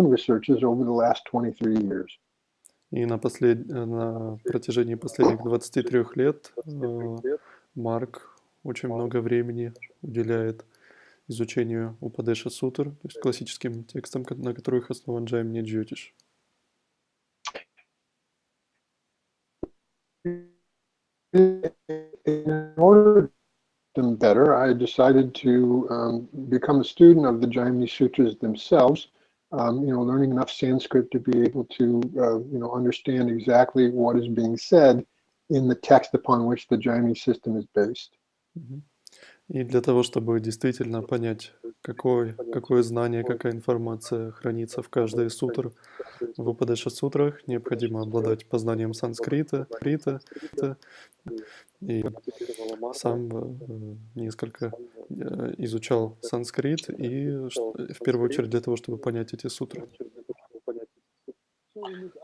researches over the last 23 years. И на протяжении последних 23 лет Марк очень много времени уделяет изучению Упадеша Сутр, то есть классическим текстам, на которых основан Джаймини Джьотиш. In order them better, I decided to become a student of the Jaimini Sutras themselves, learning enough Sanskrit to be able to, understand exactly what is being said in the text upon which the Jaimini system is based. И для того, чтобы действительно понять, какое знание, какая информация хранится в каждой из сутр в Упадеша-сутрах, необходимо обладать познанием санскрита, и сам несколько изучал санскрит, и в первую очередь для того, чтобы понять эти сутры.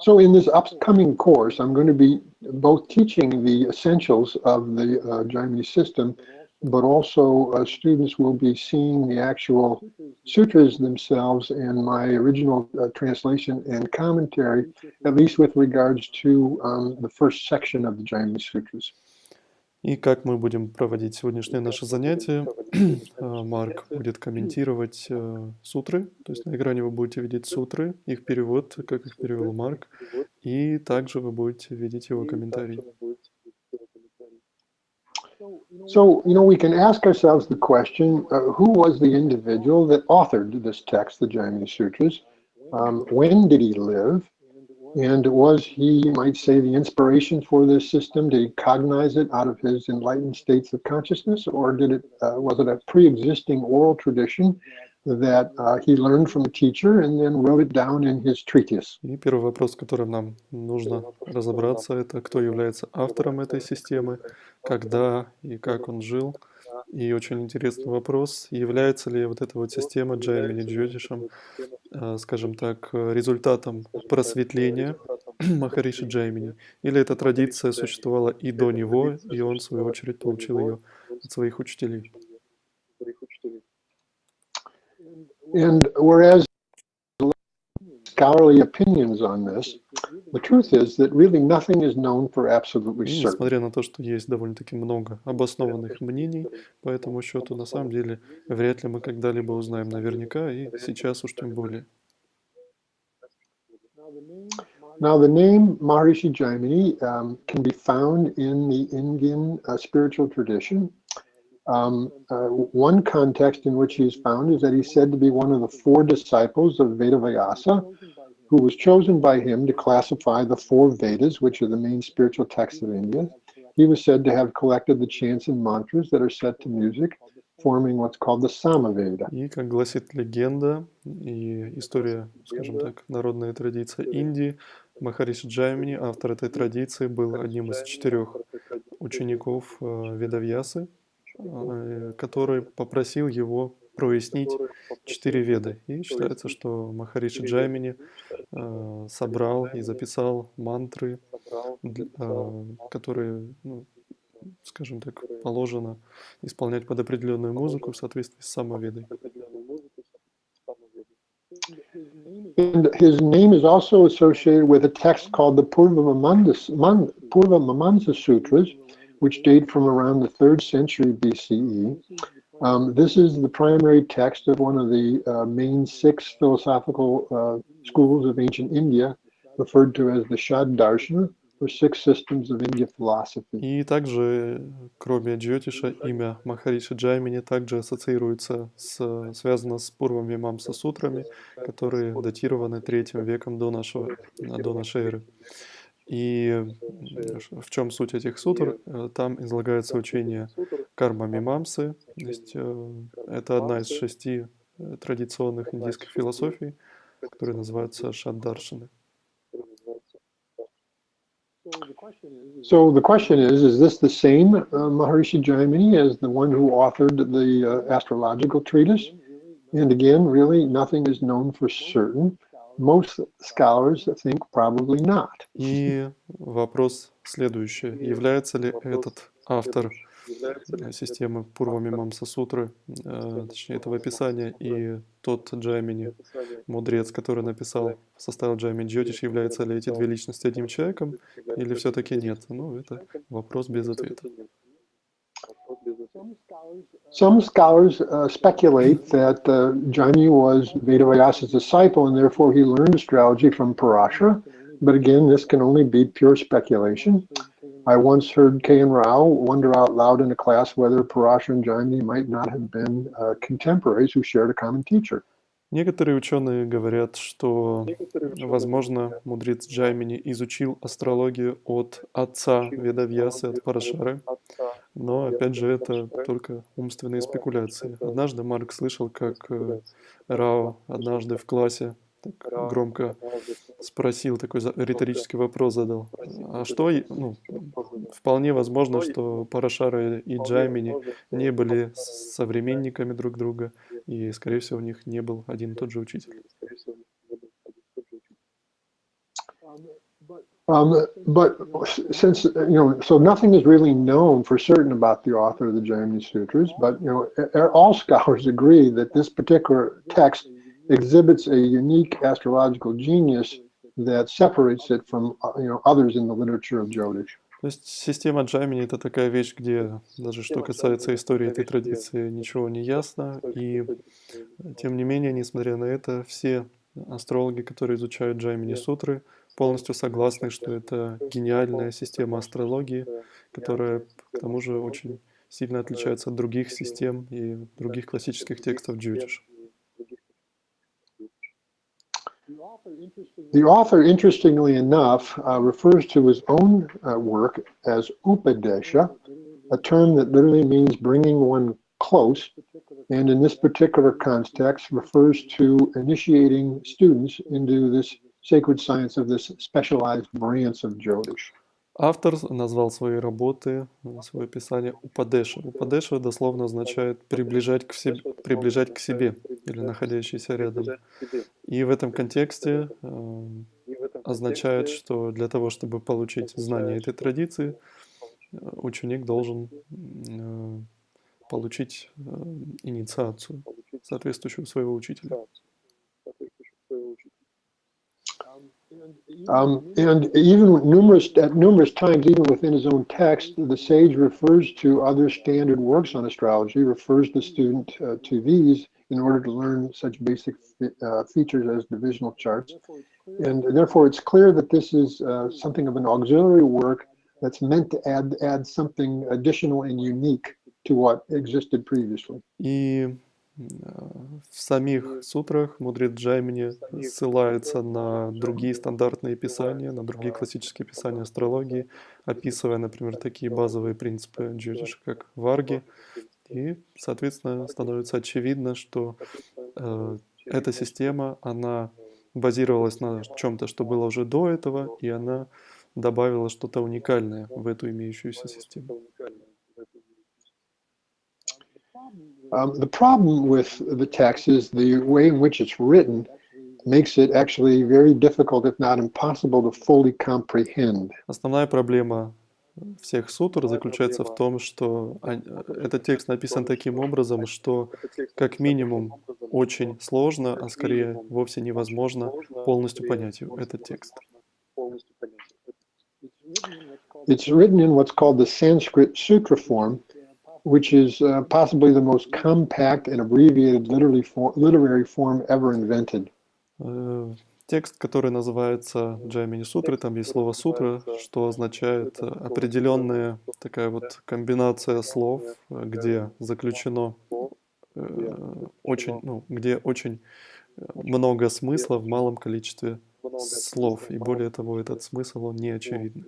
So in this upcoming course, I'm going to be both teaching the essentials of the Jaimini system, but also students will be seeing the actual sutras themselves and my original translation and commentary, at least with regards to the first section of the Jaimini Sutras. И как мы будем проводить сегодняшнее наше занятие, Марк будет комментировать сутры, то есть на экране вы будете видеть сутры, их перевод, как их перевел Марк, и также вы будете видеть его комментарий. So, we can ask ourselves the question, who was the individual that authored this text, the Jaimini Sutras? When did he live? And was he, you might say, the inspiration for this system? Did he cognize it out of his enlightened states of consciousness? Or was it a pre-existing oral tradition that he learned from a teacher and then wrote it down in his treatise? И первый вопрос, с которым нам нужно разобраться, это кто является автором этой системы, когда и как он жил. И очень интересный вопрос, является ли вот эта вот система Джаймини Джьотишем, скажем так, результатом просветления Махариши Джаймини, или эта традиция существовала и до него, и он, в свою очередь, получил ее от своих учителей. And whereas scholarly opinions on this, the truth is that really nothing is known for absolutely И certain. несмотря на то, что есть довольно-таки много обоснованных мнений по этому счету, на самом деле вряд ли мы когда-либо узнаем наверняка, и сейчас уж тем более. Now, the name Maharishi Jaimini can be found in the Indian spiritual tradition. One context in which he is found is that he's said to be one of the 4 disciples of Vedavyasa, who was chosen by him to classify the 4 Vedas, which are the main spiritual texts of India. He was said to have collected the chants and mantras that are set to music, forming what's called the Samaveda. И, как гласит легенда и история, скажем так, народная традиция Индии, Махариши Джаймини, автор этой традиции, был одним из 4 учеников Ведавьясы, который попросил его прояснить 4 веды. И считается, что Махариши Джаймини собрал и записал мантры, которые, скажем так, положено исполнять под определенную музыку в соответствии с Самаведой. And his name is also associated with a text called the Purva Mimamsa Sutras, which date from around the 3rd century BCE. This is the primary text of one of the main 6 philosophical schools of ancient India, referred to as the Shad Darshana, or 6 systems of India philosophy. И также, кроме Джьотиша, имя Махариши Джаймини также ассоциируется связано с Пурва-мимамса сутрами, которые датированы 3 веком до нашей эры. И в чем суть этих сутр? Там излагается учение карма-мимамсы, то есть это одна из 6 традиционных индийских философий, которые называются шаддаршаны. So the question is this the same Maharishi Jaimini as the one who authored the astrological treatise? And again, really nothing is known for certain. Most scholars think probably not. И вопрос следующий. Является ли этот автор системы Пурва-мимамса сутры, точнее этого писания, и тот Джаймини, мудрец, который написал, составил Джаймини Джьотиш, являются ли эти две личности одним человеком, или все-таки нет? Ну, это вопрос без ответа. Some scholars speculate that Jaimini was Vedavyas's disciple and therefore he learned astrology from Parashara. But again, this can only be pure speculation. I once heard K.N. Rao wonder out loud in a class whether Parashara and Jaimini might not have been contemporaries who shared a common teacher. Некоторые ученые говорят, что, возможно, мудрец Джаймини изучил астрологию от отца Ведавьясы, от Парашары, но, опять же, это только умственные спекуляции. Однажды Марк слышал, как Рао однажды в классе так громко спросил, такой риторический вопрос задал. А что, ну, вполне возможно, что Парашара и Джаймини не были современниками друг друга, и, скорее всего, у них не был один и тот же учитель. But since, so nothing is really known for certain about the author of the Jaimini Sutras, but, all scholars agree that this particular text exhibits a unique astrological genius that separates it from, others in the literature of Jyotish. То есть система Джаймини — это такая вещь, где даже что касается истории этой традиции, ничего не ясно, и тем не менее, несмотря на это, все астрологи, которые изучают Джаймини сутры, полностью согласны, что это гениальная система астрологии, которая, к тому же, очень сильно отличается от других систем и других классических текстов Джьотиш. The author, interestingly enough, refers to his own work as Upadesha, a term that literally means bringing one close, and in this particular context refers to initiating students into this sacred science of this specialized branch of Jyotish. Автор назвал свои работы, свое писание Упадеша. Упадеша дословно означает приближать к себе или находящийся рядом. И в этом контексте означает, что для того, чтобы получить знание этой традиции, ученик должен получить инициацию, соответствующую своего учителя. And even at numerous times, even within his own text, the sage refers to other standard works on astrology, refers the student to these in order to learn such basic features as divisional charts. And therefore, it's clear that this is something of an auxiliary work that's meant to add something additional and unique to what existed previously. И в самих сутрах мудрец Джаймини ссылается на другие стандартные писания, на другие классические писания астрологии, описывая, например, такие базовые принципы Джьотиша, как варги. И, соответственно, становится очевидно, что эта система, она базировалась на чем-то, что было уже до этого, и она добавила что-то уникальное в эту имеющуюся систему. The problem with the text is the way in which it's written makes it actually very difficult, if not impossible, to fully comprehend. Основная проблема всех сутр заключается в том, что этот текст написан таким образом, что как минимум очень сложно, а скорее вовсе невозможно полностью понять этот текст. It's written in what's called the Sanskrit sutra form, which is possibly the most compact and abbreviated literary form ever invented. Текст, который называется Джаймини сутры, там есть слово сутра, что означает определенная такая вот комбинация слов, где заключено где очень много смысла в малом количестве слов, и более того, этот смысл, он не очевидный.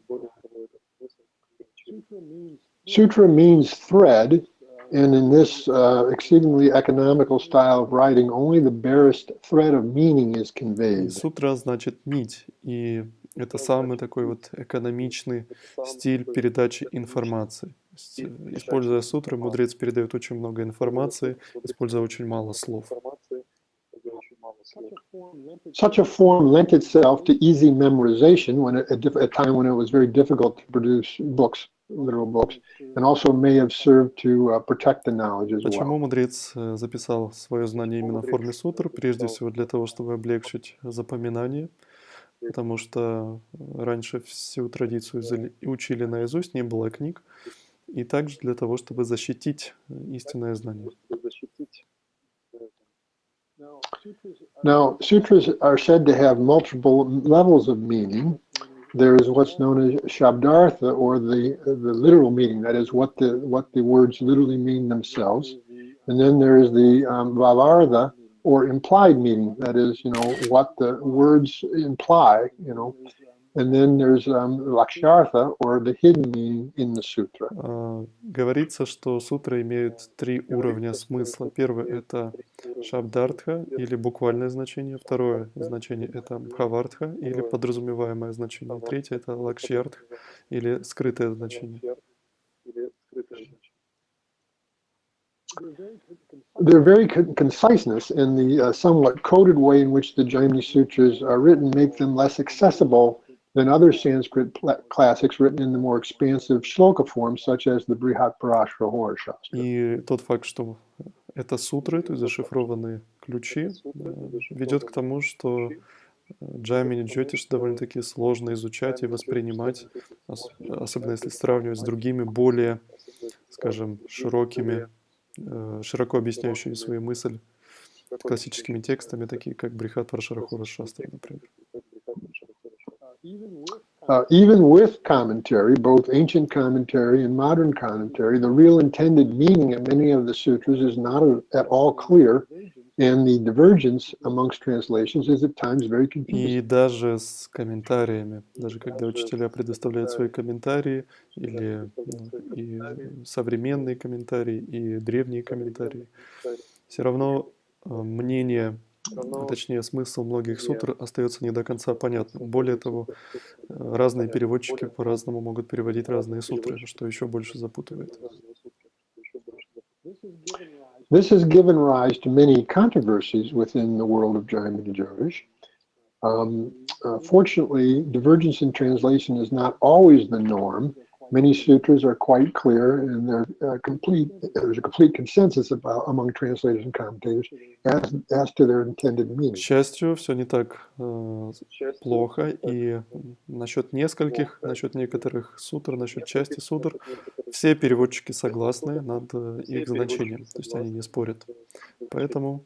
Sutra means thread, and in this exceedingly economical style of writing, only the barest thread of meaning is conveyed. Сутра значит нить, и это самый такой вот экономичный стиль передачи информации. Используя сутры, мудрец передает очень много информации, используя очень мало слов. Such a form lent itself to easy memorization at a time when it was very difficult to produce books. literal books, and also may have served to protect the knowledge as Почему well. мудрец записал свое знание именно в форме сутр? Прежде всего для того, чтобы облегчить запоминание, потому что раньше всю традицию учили наизусть, не было книг, и также для того, чтобы защитить истинное знание. Now, sutras are said to have multiple levels of meaning. There is what's known as shabdartha, or the literal meaning, that is what the words literally mean themselves. And then there is the vavartha, or implied meaning, that is, what the words imply, And then there's lakshartha, or the hidden meaning in the sutra. Говорится, что сутры имеют три уровня смысла. Первый — это шабдартха, или буквальное значение. Второе значение — это бхавартха, или подразумеваемое значение. Третье — это лакшьяртха, или скрытое значение. Their very conciseness and the somewhat coded way in which the Jaimini Sutras are written make them less accessible than other Sanskrit classics written in the more expansive shloka forms, such as the Brihat-Parashara Hora Shastra. И тот факт, что это сутры, то есть зашифрованные ключи, ведет к тому, что Джаймини Джотиш довольно-таки сложно изучать и воспринимать, особенно если сравнивать с другими, более, скажем, широкими, широко объясняющими свою мысль классическими текстами, такие как Брихат-Парашара Хора Шастра, например. Even with commentary, both ancient commentary and modern commentary, the real intended meaning of many of the sutras is not at all clear, and the divergence amongst translations is at times very confusing. И даже с комментариями, даже когда учителя предоставляют свои комментарии, или и современные комментарии, и древние комментарии, все равно мнение, точнее смысл многих сутр остается не до конца понятным. Более того, разные переводчики по-разному могут переводить разные сутры, что еще больше запутывает. This has given rise to many controversies within the world of Jaimini Jyotish. Fortunately, divergence in translation is not always the norm. Many sutras are quite clear, and there's a complete consensus among translators and commentators as to their intended meaning. К счастью, все не так плохо, и насчет некоторых сутр, насчет части сутр, все переводчики согласны над их значением, то есть они не спорят. Поэтому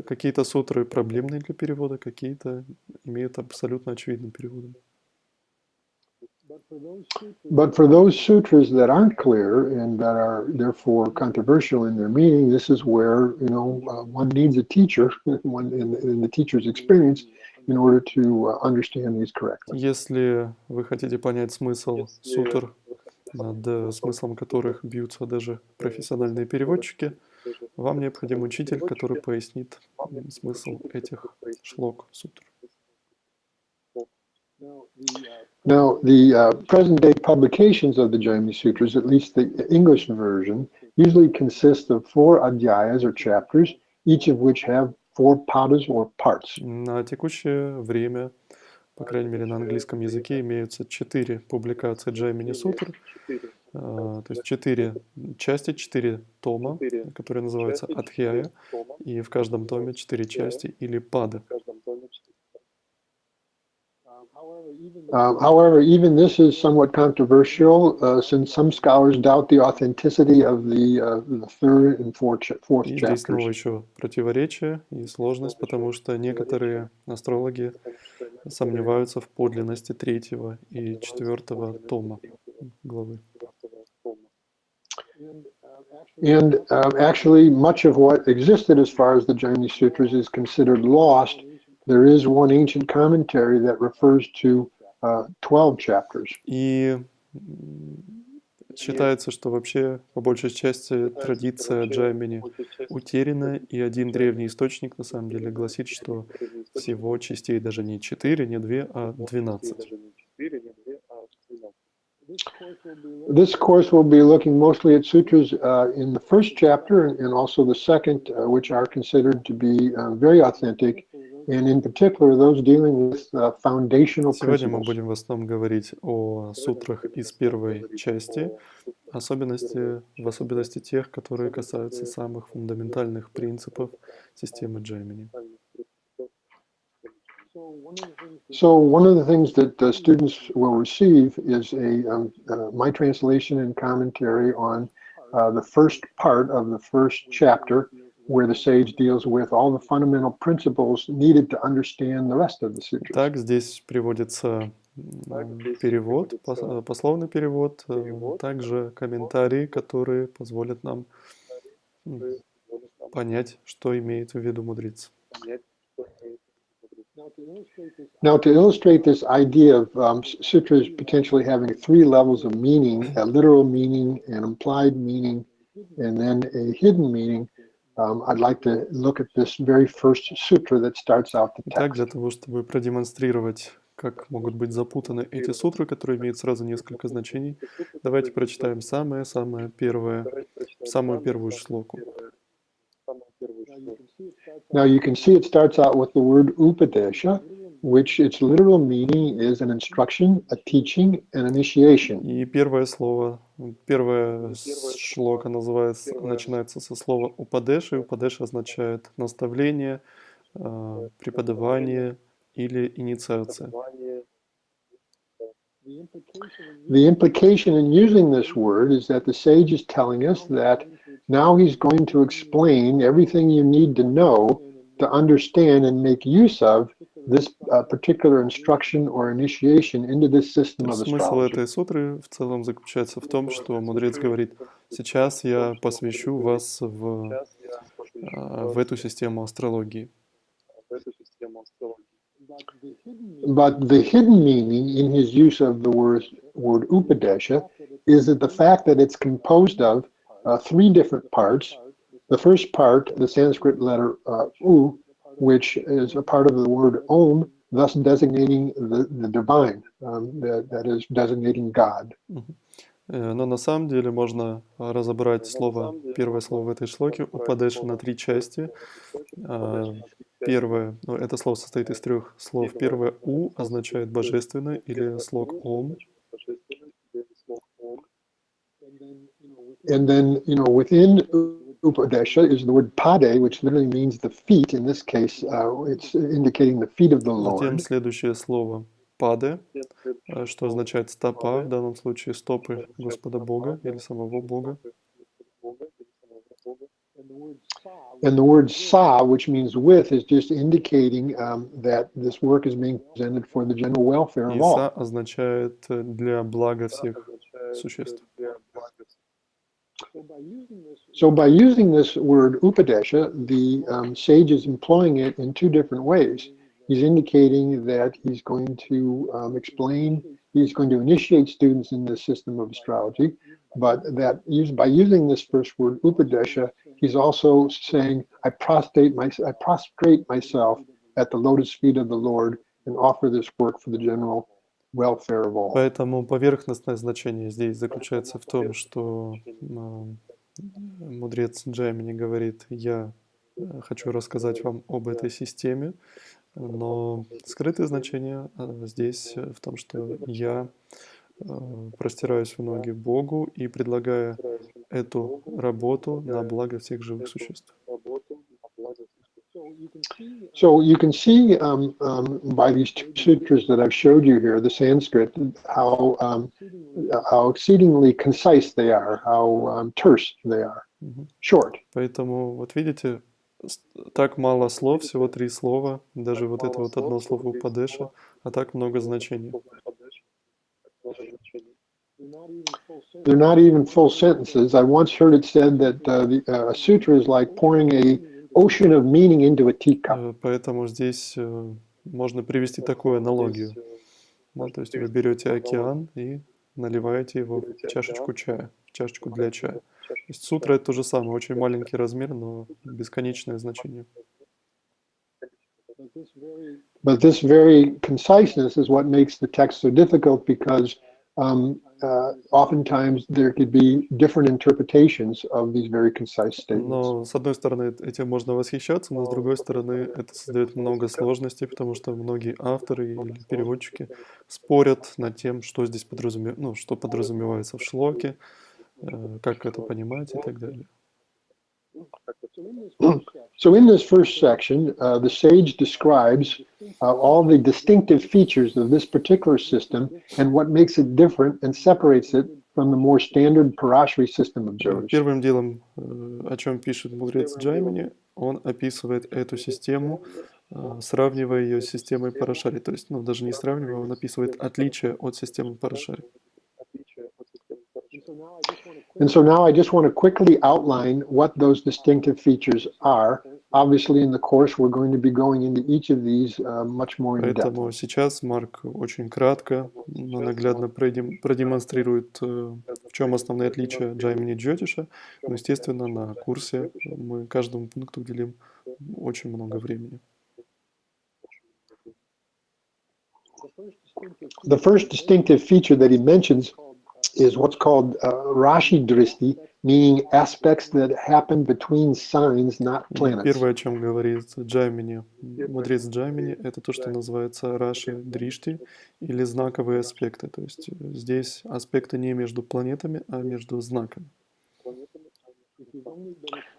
какие-то сутры проблемные для перевода, какие-то имеют абсолютно очевидный перевод. But for those sutras that aren't clear and that are therefore controversial in their meaning, this is where one needs a teacher, in the teacher's experience, in order to understand these correctly. Если вы хотите понять смысл сутр, над смыслом которых бьются даже профессиональные переводчики, вам необходим учитель, который пояснит смысл этих шлок сутр. Now, the present-day publications of the Jaimini Sutras, at least the English version, usually consist of 4 adhyayas or chapters, each of which have 4 padas or parts. На текущее время, по крайней мере на английском языке, имеются 4 публикации Джаймини Сутр, то есть 4 части, 4 тома, которые называются адхьяя, и в каждом томе 4 части или пады. However, even this is somewhat controversial, since some scholars doubt the authenticity of the third and fourth И здесь снова chapters. еще противоречие и сложность, потому что некоторые астрологи сомневаются в подлинности 3 и 4 тома главы. And actually, much of what existed as far as the Jaimini Sutras is considered lost. There is one ancient commentary that refers to 12 chapters. И считается, что вообще по большей части традиция Джаймини утеряна, и один древний источник на самом деле гласит, что всего частей даже не 4, не 2, а 12. This course will be looking mostly at sutras in the first chapter and also the second, which are considered to be very authentic and in particular those dealing with foundational Сегодня мы principles. будем в основном говорить о сутрах из первой части, в особенности тех, которые касаются самых фундаментальных принципов системы Джаймини. So one of the things that students will receive is my translation and commentary on the first part of the first chapter, where the sage deals with all the fundamental principles needed to understand the rest of the sutras. Так, здесь приводится перевод, пословный перевод, также комментарии, которые позволят нам понять, что имеет в виду мудрец. Now, to illustrate this idea of sutras potentially having three levels of meaning, a literal meaning, an implied meaning, and then a hidden meaning, I'd like to look at this very first sutra that starts out the Так, для text. того, чтобы продемонстрировать, как могут быть запутаны эти сутры, которые имеют сразу несколько значений, давайте прочитаем самую первую шлоку. Now, you can see it starts out with the word upadesha, which its literal meaning is an instruction, a teaching, an initiation. И первая шлока начинается со слова упадеша, и упадеша означает наставление, преподавание или инициация. The implication in using this word is that the sage is telling us that now he's going to explain everything you need to know to understand and make use of this particular instruction or initiation into this system of Смысл astrology. этой сутры в целом заключается в том, что мудрец говорит: сейчас я посвящу вас в эту систему астрологии. But the hidden meaning in his use of the word upadesha is that the fact that it's composed of three different parts. The first part, the Sanskrit letter U, which is a part of the word Om, thus designating the divine, that is designating God. Но на самом деле можно разобрать первое слово в этой шлоке, упадеша, на три части. Первое, это слово состоит из трех слов. Первое «у» означает «божественное» или слог «ом». And then, within upadesha is the word pade, which literally means the feet. In this case, it's indicating the feet of the Затем Lord. следующее слово «паде», что означает «стопа», в данном случае «стопы Господа Бога» или самого Бога. And the word sa, which means with, is just indicating that this work is being presented for the general welfare of И all. «са» означает «для блага всех существ». So by using this word upadesha, the sage is employing it in two different ways. He's indicating that he's going to he's going to initiate students in the system of astrology, but that by using this first word upadesha, he's also saying, I prostrate myself at the lotus feet of the Lord and offer this work for the general welfare of all. Поэтому поверхностное значение здесь заключается в том, что мудрец Джаймини говорит: я хочу рассказать вам об этой системе, но скрытое значение здесь в том, что я простираюсь в ноги Богу и предлагаю эту работу на благо всех живых существ. So you can see by these two sutras that I've showed you here, the Sanskrit, how exceedingly concise they are, how terse they are, short. Поэтому, вот видите, так мало слов, всего 3 слова, даже вот это вот одно слово «упадеша», а так много значений. They're not even full sentences. I once heard it said that a sutra is like pouring an ocean of meaning into a teacup. Поэтому здесь можно привести такую аналогию. Да, то есть вы берете океан и наливаете его в чашечку чая, в чашечку для чая. То есть сутра — это то же самое, очень маленький размер, но бесконечное значение. But this very conciseness is what makes the text so difficult, because oftentimes there could be different interpretations of these very concise statements. Но, с одной стороны, этим можно восхищаться, но с другой стороны, это создает много сложностей, потому что многие авторы или переводчики спорят над тем, что здесь что подразумевается в шлоке, как это понимать и так далее. So in this first section, the sage describes all the distinctive features of this particular system and what makes it different and separates it from the more standard Parashari system of Jyotish. Первым делом, о чем пишет мудрец Джаймини, он описывает эту систему, сравнивая ее с системой Парашари. То есть, даже не сравнивая, он описывает отличия от системы Парашари. And so now I just want to quickly outline what those distinctive features are. Obviously, in the course, we're going to be going into each of these much more in depth. Поэтому сейчас Марк очень кратко, но наглядно продемонстрирует, в чем основные отличия Джаймини и Джьотиша. Но, естественно, на курсе мы каждому пункту уделим очень много времени. The first distinctive feature that he mentions is what's called Rashi Drishti, meaning aspects that happen between signs, not planets. Первое, о чем говорит Джаймини, мудрец Джаймини, это то, что называется Раши Дришти, или знаковые аспекты. То есть здесь аспекты не между планетами, а между знаками.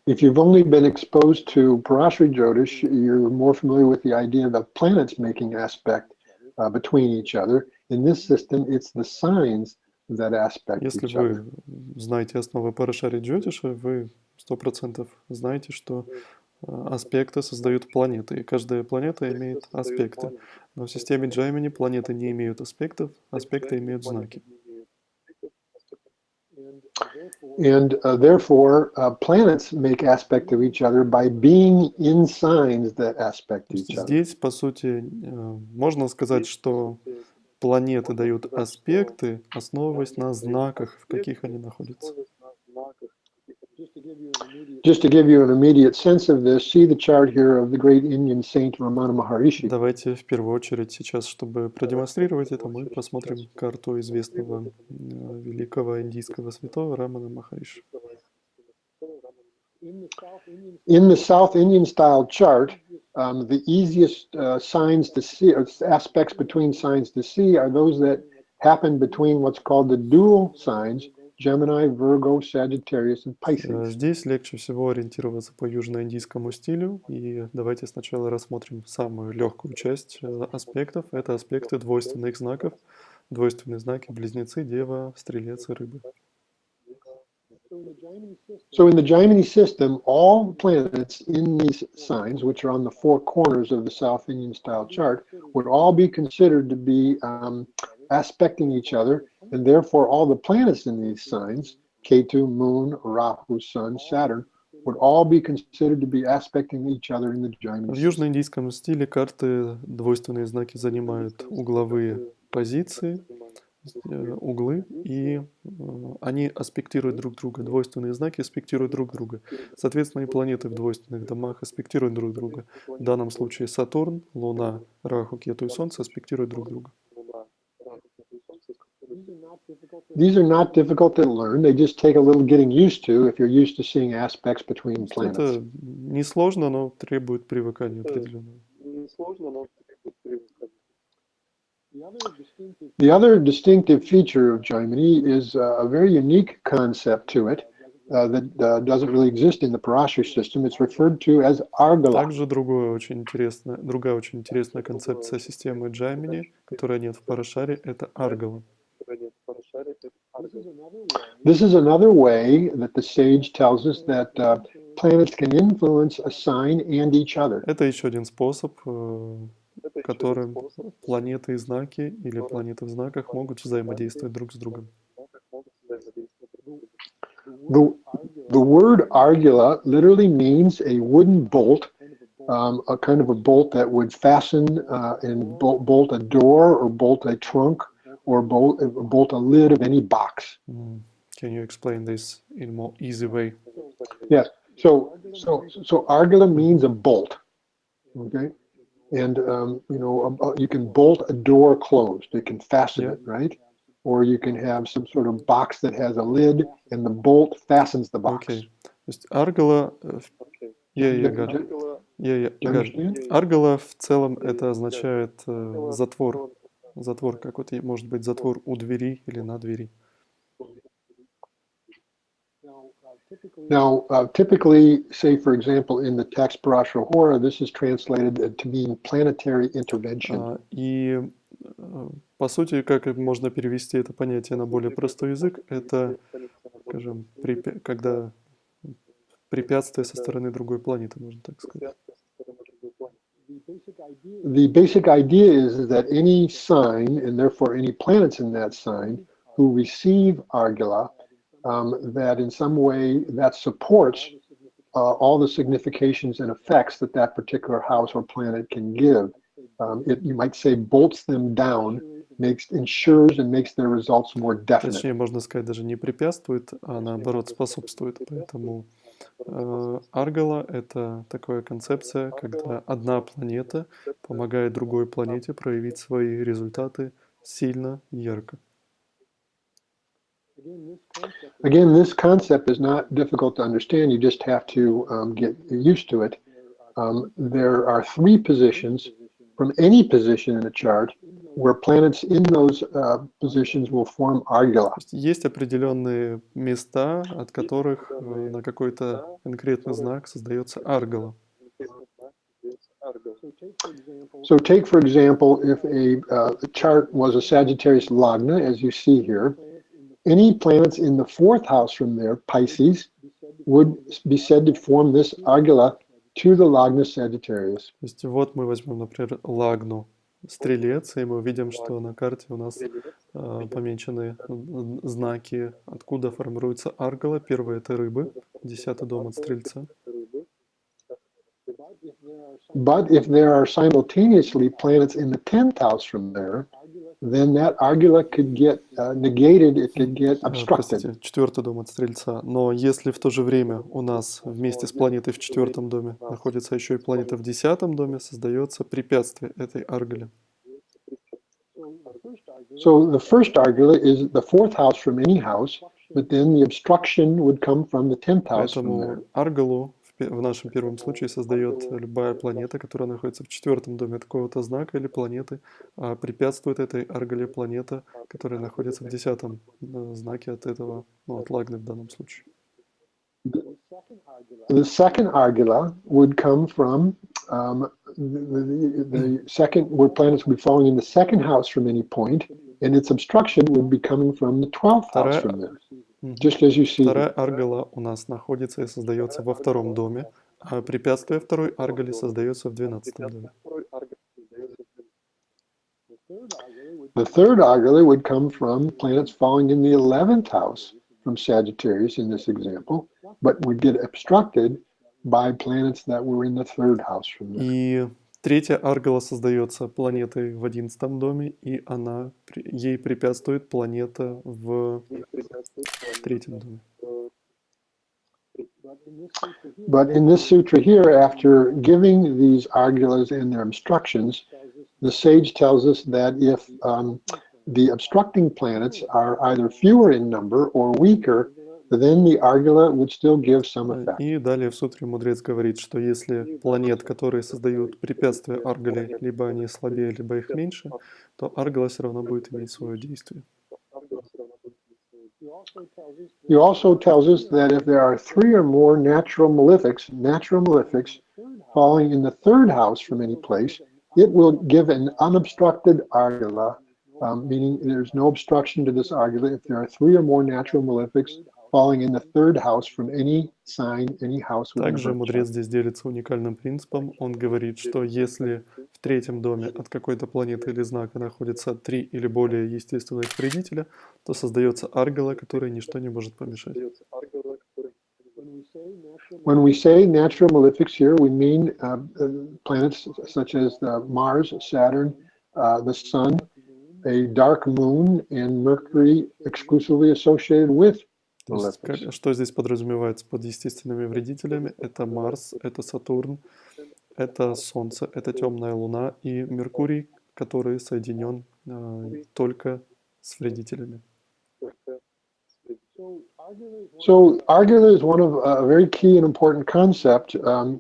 If you've only been exposed to Parashari Jyotish, you're more familiar with the idea of the planets making aspect between each other. In this system, it's the signs that aspect Если each other. вы знаете основы Парашари Джьотиша, вы 100% знаете, что аспекты создают планеты, и каждая планета имеет аспекты. Но в системе Джаймини планеты не имеют аспектов, аспекты имеют знаки. And therefore, planets make aspect of each other by being in signs that aspect each other. Здесь, по сути, можно сказать, что планеты дают аспекты, основываясь на знаках, в каких они находятся. Just to give you an immediate sense of this, see the chart here of the great Indian saint Ramana Maharishi. Давайте в первую очередь сейчас, чтобы продемонстрировать это, мы посмотрим карту известного великого индийского святого Рамана Махариши. In the South Indian style chart, the easiest signs to see, or aspects between signs to see, are those that happen between what's called the dual signs, Gemini, Virgo, Sagittarius, and Pisces. Здесь легче всего ориентироваться по южноиндийскому стилю, и давайте сначала рассмотрим самую легкую часть аспектов. Это аспекты двойственных знаков. Двойственные знаки — Близнецы, Дева, Стрелец и Рыбы. So in the Jaimini system, all planets in these signs, which are on the four corners of the South Indian style chart, would all be considered to be aspecting each other, and therefore all the planets in these signs, Ketu, Moon, Rahu, Sun, Saturn, would all be considered to be aspecting each other in the Jaimini В system. южноиндийском стиле карты двойственные знаки занимают угловые позиции, углы, и они аспектируют друг друга. Двойственные знаки аспектируют друг друга. Соответственно, и планеты в двойственных домах аспектируют друг друга. В данном случае Сатурн, Луна, Раху, Кету и Солнце аспектируют друг друга. These are not difficult to learn. They just take a little getting used to if you're used to seeing aspects between planets. Это несложно, но требует привыкания определенного. The other distinctive feature of Jaimini is a very unique concept to it that doesn't really exist in the Parashari system. It's referred to as Argala. Также другая очень интересная концепция системы Джаймини, которой нет в Парашаре, это Аргала. This is another way that the sage tells us that planets can influence a sign and each other. Это еще один способ, которым планеты и знаки или планеты в знаках могут взаимодействовать друг с другом. The word Argala literally means a wooden bolt, a kind of a bolt that would fasten and bolt a door or bolt a trunk or bolt a lid of any box. Can you explain this in a more easy way? Yes. So Argala means a bolt. Okay. And you can bolt a door closed. You can fasten it, right? or you can have some sort of box that has a lid and the bolt fastens the box. Окей. То есть аргала... Do you understand? Аргала в целом это означает затвор. Затвор, как вот может быть затвор у двери или на двери. Now, typically, say, for example, in the text Parashara Hora, this is translated to mean planetary intervention. И по сути, как можно перевести это понятие на более простой язык, это, скажем, когда препятствие со стороны другой планеты, можно так сказать. The basic idea is that any sign, and therefore any planets in that sign, who receive Argala, that in some way that supports all the significations and effects that that particular house or planet can give. It, you might say, bolts them down, ensures and makes their results more definite. Точнее, можно сказать, даже не препятствует, а наоборот способствует. Поэтому Аргала — это такая концепция, когда одна планета помогает другой планете проявить свои результаты сильно и ярко. Again, this concept is not difficult to understand. You just have to get used to it. There are three positions from any position in a chart where planets in those positions will form Argala. Есть определенные места, от которых на какой-то конкретный знак создается Аргала. So take, for example, if a chart was a Sagittarius Lagna, as you see here, any planets in the fourth house from there, Pisces, would be said to form this Argala to the Lagna Sagittarius. То есть вот мы возьмем, например, Лагну, Стрелец, и мы увидим, что на карте у нас помечены знаки, откуда формируется Аргала. Первый — это Рыбы, 10-й дом от Стрельца. But if there are simultaneously planets in the 10th house from there, then that Argala could get negated, it could get obstructed. Простите, 4-й дом от Стрельца. Но если в то же время у нас вместе с планетой в 4-м доме находится еще и планета в 10-м доме, создается препятствие этой Аргале. So the first Argala is the 4th house from any house, but then the obstruction would come from the 10th house from there. Поэтому Аргалу в нашем первом случае создает любая планета, которая находится в 4-м доме такого-то знака или планеты, а препятствует этой Аргале планета, которая находится в 10-м знаке от этого, от Лагны в данном случае. The second Argala would come from the second, where planets would be falling in the second house from any point, and its obstruction would be coming from the 12th house from there. Just as you see. Вторая Аргала у нас находится и создается во 2-м доме, а препятствие второй Аргале создается в 12-м доме. The third Argala would come from planets falling in the 11th house from Sagittarius in this example, but would get obstructed by planets that were in the 3rd house from there. И третья Аргала создается планетой в 11-м доме, и ей препятствует планета в 3-м доме. But in this sutra here, after giving these Argalas and their obstructions, the sage tells us that if the obstructing planets are either fewer in number or weaker, then the Argala would still give some effect. И далее в сутре мудрец говорит, что если планет, которые создают препятствия Аргале, либо они слабее, либо их меньше, то Аргала все равно будет иметь свое действие. He also tells us that if there are 3 or more natural malefics falling in the 3rd house from any place, it will give an unobstructed Argala, meaning there's no obstruction to this Argala if there are 3 or more natural malefics falling in the 3rd house from any sign, any house within Также the мудрец здесь делится уникальным принципом. Он говорит, что если в 3-м доме от какой-то планеты или знака находится 3 или более естественных вредителя, то создается Аргала, которой ничто не может помешать. When we say natural malefics here, we mean planets such as Mars, Saturn, the Sun, a dark moon, and Mercury exclusively associated with. То есть, что здесь подразумевается под естественными вредителями? Это Марс, это Сатурн, это Солнце, это темная Луна и Меркурий, который соединен только с вредителями. So Argula is one of a very key and important concept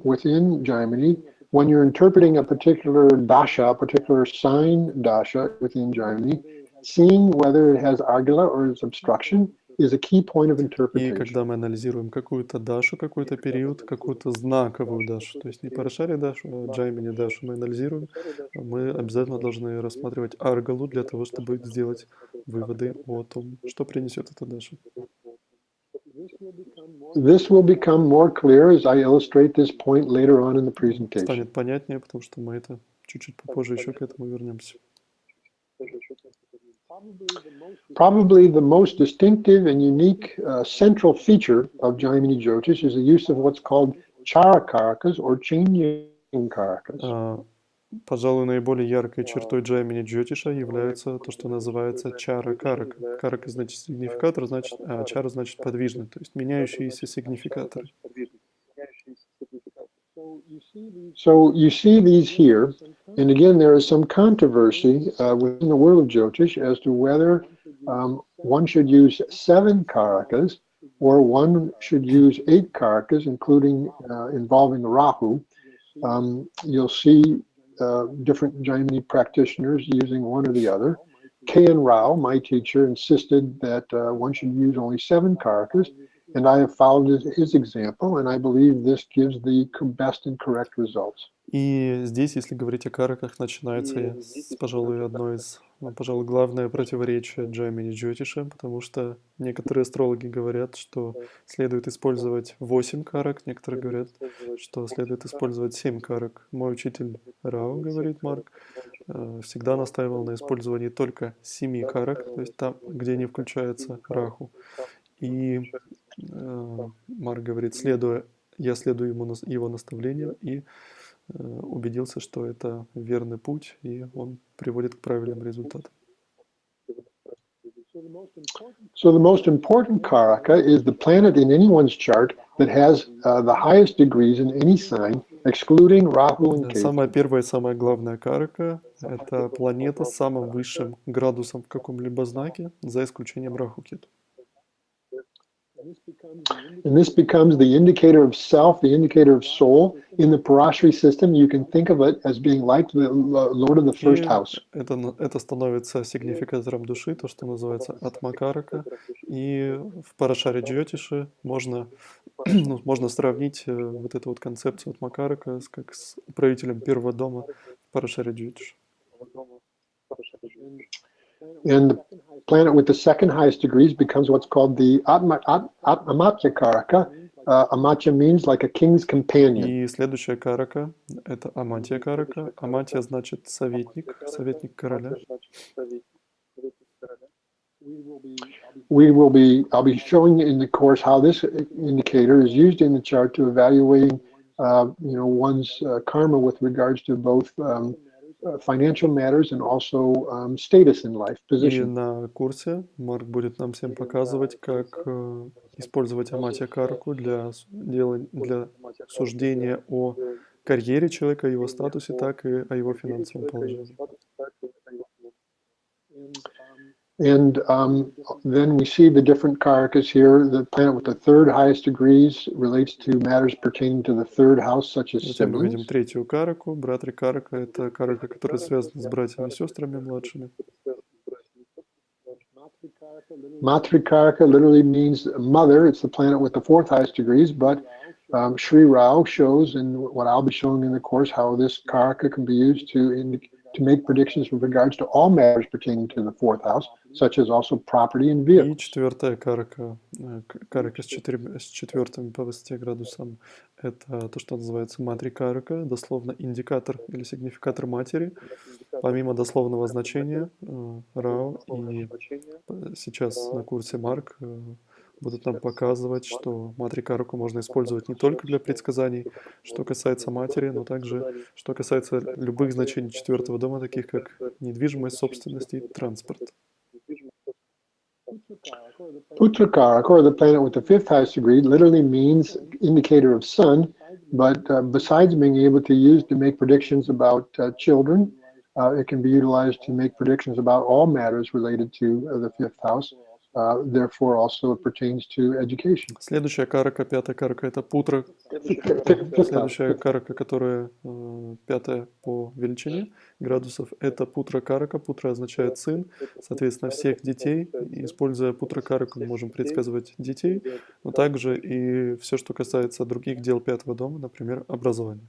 within Jaimini. When you're interpreting a particular dasha, a particular sign dasha within Jaimini, seeing whether it has Argula or is obstruction is a key point of И interpretation. когда мы анализируем какую-то дашу, какой-то период, какую-то знаковую дашу, то есть не парашари дашу, а Джаймини дашу мы анализируем, мы обязательно должны рассматривать аргалу для того, чтобы сделать выводы о том, что принесет эта даша. This will become more clear as I illustrate this point later on in the presentation. Станет понятнее, потому что мы это чуть-чуть попозже еще к этому вернемся. Probably the most distinctive and unique central feature of Jaimini Jyotish is the use of what's called charakarakas or changing karakas. Пожалуй, наиболее яркой чертой Джаймини Джотиша является то, что называется чара карака. Карака значит сигнификатор, а чара значит подвижный, то есть меняющиеся сигнификаторы. So you see these here, and again there is some controversy within the world of Jyotish as to whether one should use 7 karakas or one should use 8 karakas, including involving the Rahu. You'll see different Jaimini practitioners using one or the other. K.N. Rao, my teacher, insisted that one should use only 7 karakas, and I have followed his example, and I believe this gives the best and correct results. И здесь, если говорить о караках, начинается, пожалуй, пожалуй, главное противоречие Джаймини Джотиша, потому что некоторые астрологи говорят, что следует использовать 8 карак, некоторые говорят, что следует использовать 7 карак. Мой учитель Рао, говорит Марк, всегда настаивал на использовании только 7 карак, то есть там, где не включается Раху. И Марк говорит, я следую его наставлениям и убедился, что это верный путь, и он приводит к правильным результатам. So the most important karaka is the planet in anyone's chart that has the highest degrees in any sign, excluding Rahu and Ketu. Самая первая и самая главная карака – это планета с самым высшим градусом в каком-либо знаке, за исключением Раху Кету. And this becomes the indicator of self, the indicator of soul. In the Parashari system, you can think of it as being like the Lord of the first house. Это становится сигнификатором души, то, что называется атмакарака. И в Парашаре Джьотише можно сравнить вот эту вот концепцию атмакарака как с управителем первого дома в Парашаре Джьотише. And the planet with the second highest degrees becomes what's called the Amatya Karaka. Amatya means like a king's companion. И следующая карака – это Аматья карака. Аматья значит советник короля. I'll be showing in the course how this indicator is used in the chart to evaluating, one's karma with regards to both financial matters and also status in life, И position. на курсе Марк будет нам всем показывать, как использовать Аматья караку для суждения о карьере человека, его статусе, так и о его финансовом положении. And then we see the different karakas here. The planet with the third highest degrees relates to matters pertaining to the third house, such as Затем мы видим siblings. третью караку. Братри карака – это карака, которая связана с братьями и сестрами младшими. Matri Karaka literally means mother. It's the planet with the fourth highest degrees, but Sri Rao shows, and what I'll be showing in the course, how this Karaka can be used to make predictions with regards to all matters pertaining to the fourth house, such as also property and И vehicles. четвертая карака с четвертым по высоте градусам, это то, что называется матри карака, дословно индикатор или сигнификатор матери. Помимо дословного значения, Рао и сейчас на курсе Марк будут нам показывать, что матри-караку можно использовать не только для предсказаний, что касается матери, но также, что касается любых значений четвертого дома, таких как недвижимость, собственность и транспорт. Putra Karaka, or the planet with the fifth highest degree, literally means indicator of son, but besides being able to use to make predictions about children, It can be utilized to make predictions about all matters related to the fifth house. Therefore, also it pertains to education. Следующая карака, пятая карака, это путра. Следующая карака, которая пятая по величине градусов, это путра карака. Путра означает сын, соответственно, всех детей. И, используя путра караку, мы можем предсказывать детей, но также и все, что касается других дел пятого дома, например, образования.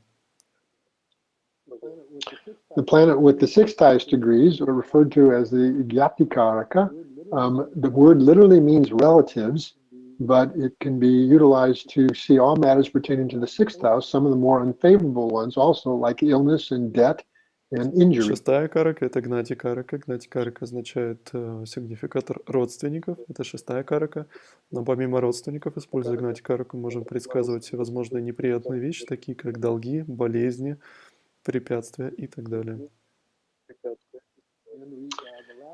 The planet with the sixth highest degrees are referred to as the Gyati Karaka. The word literally means relatives, but it can be utilized to see all matters pertaining to the sixth house, some of the more unfavorable ones also, like illness and debt and injury. Шестая карака – это гнати карака. Гнати карака означает сигнификатор родственников. Это шестая карака. Но помимо родственников, используя гнати караку, можем предсказывать всевозможные неприятные вещи, такие как долги, болезни, препятствия и так далее.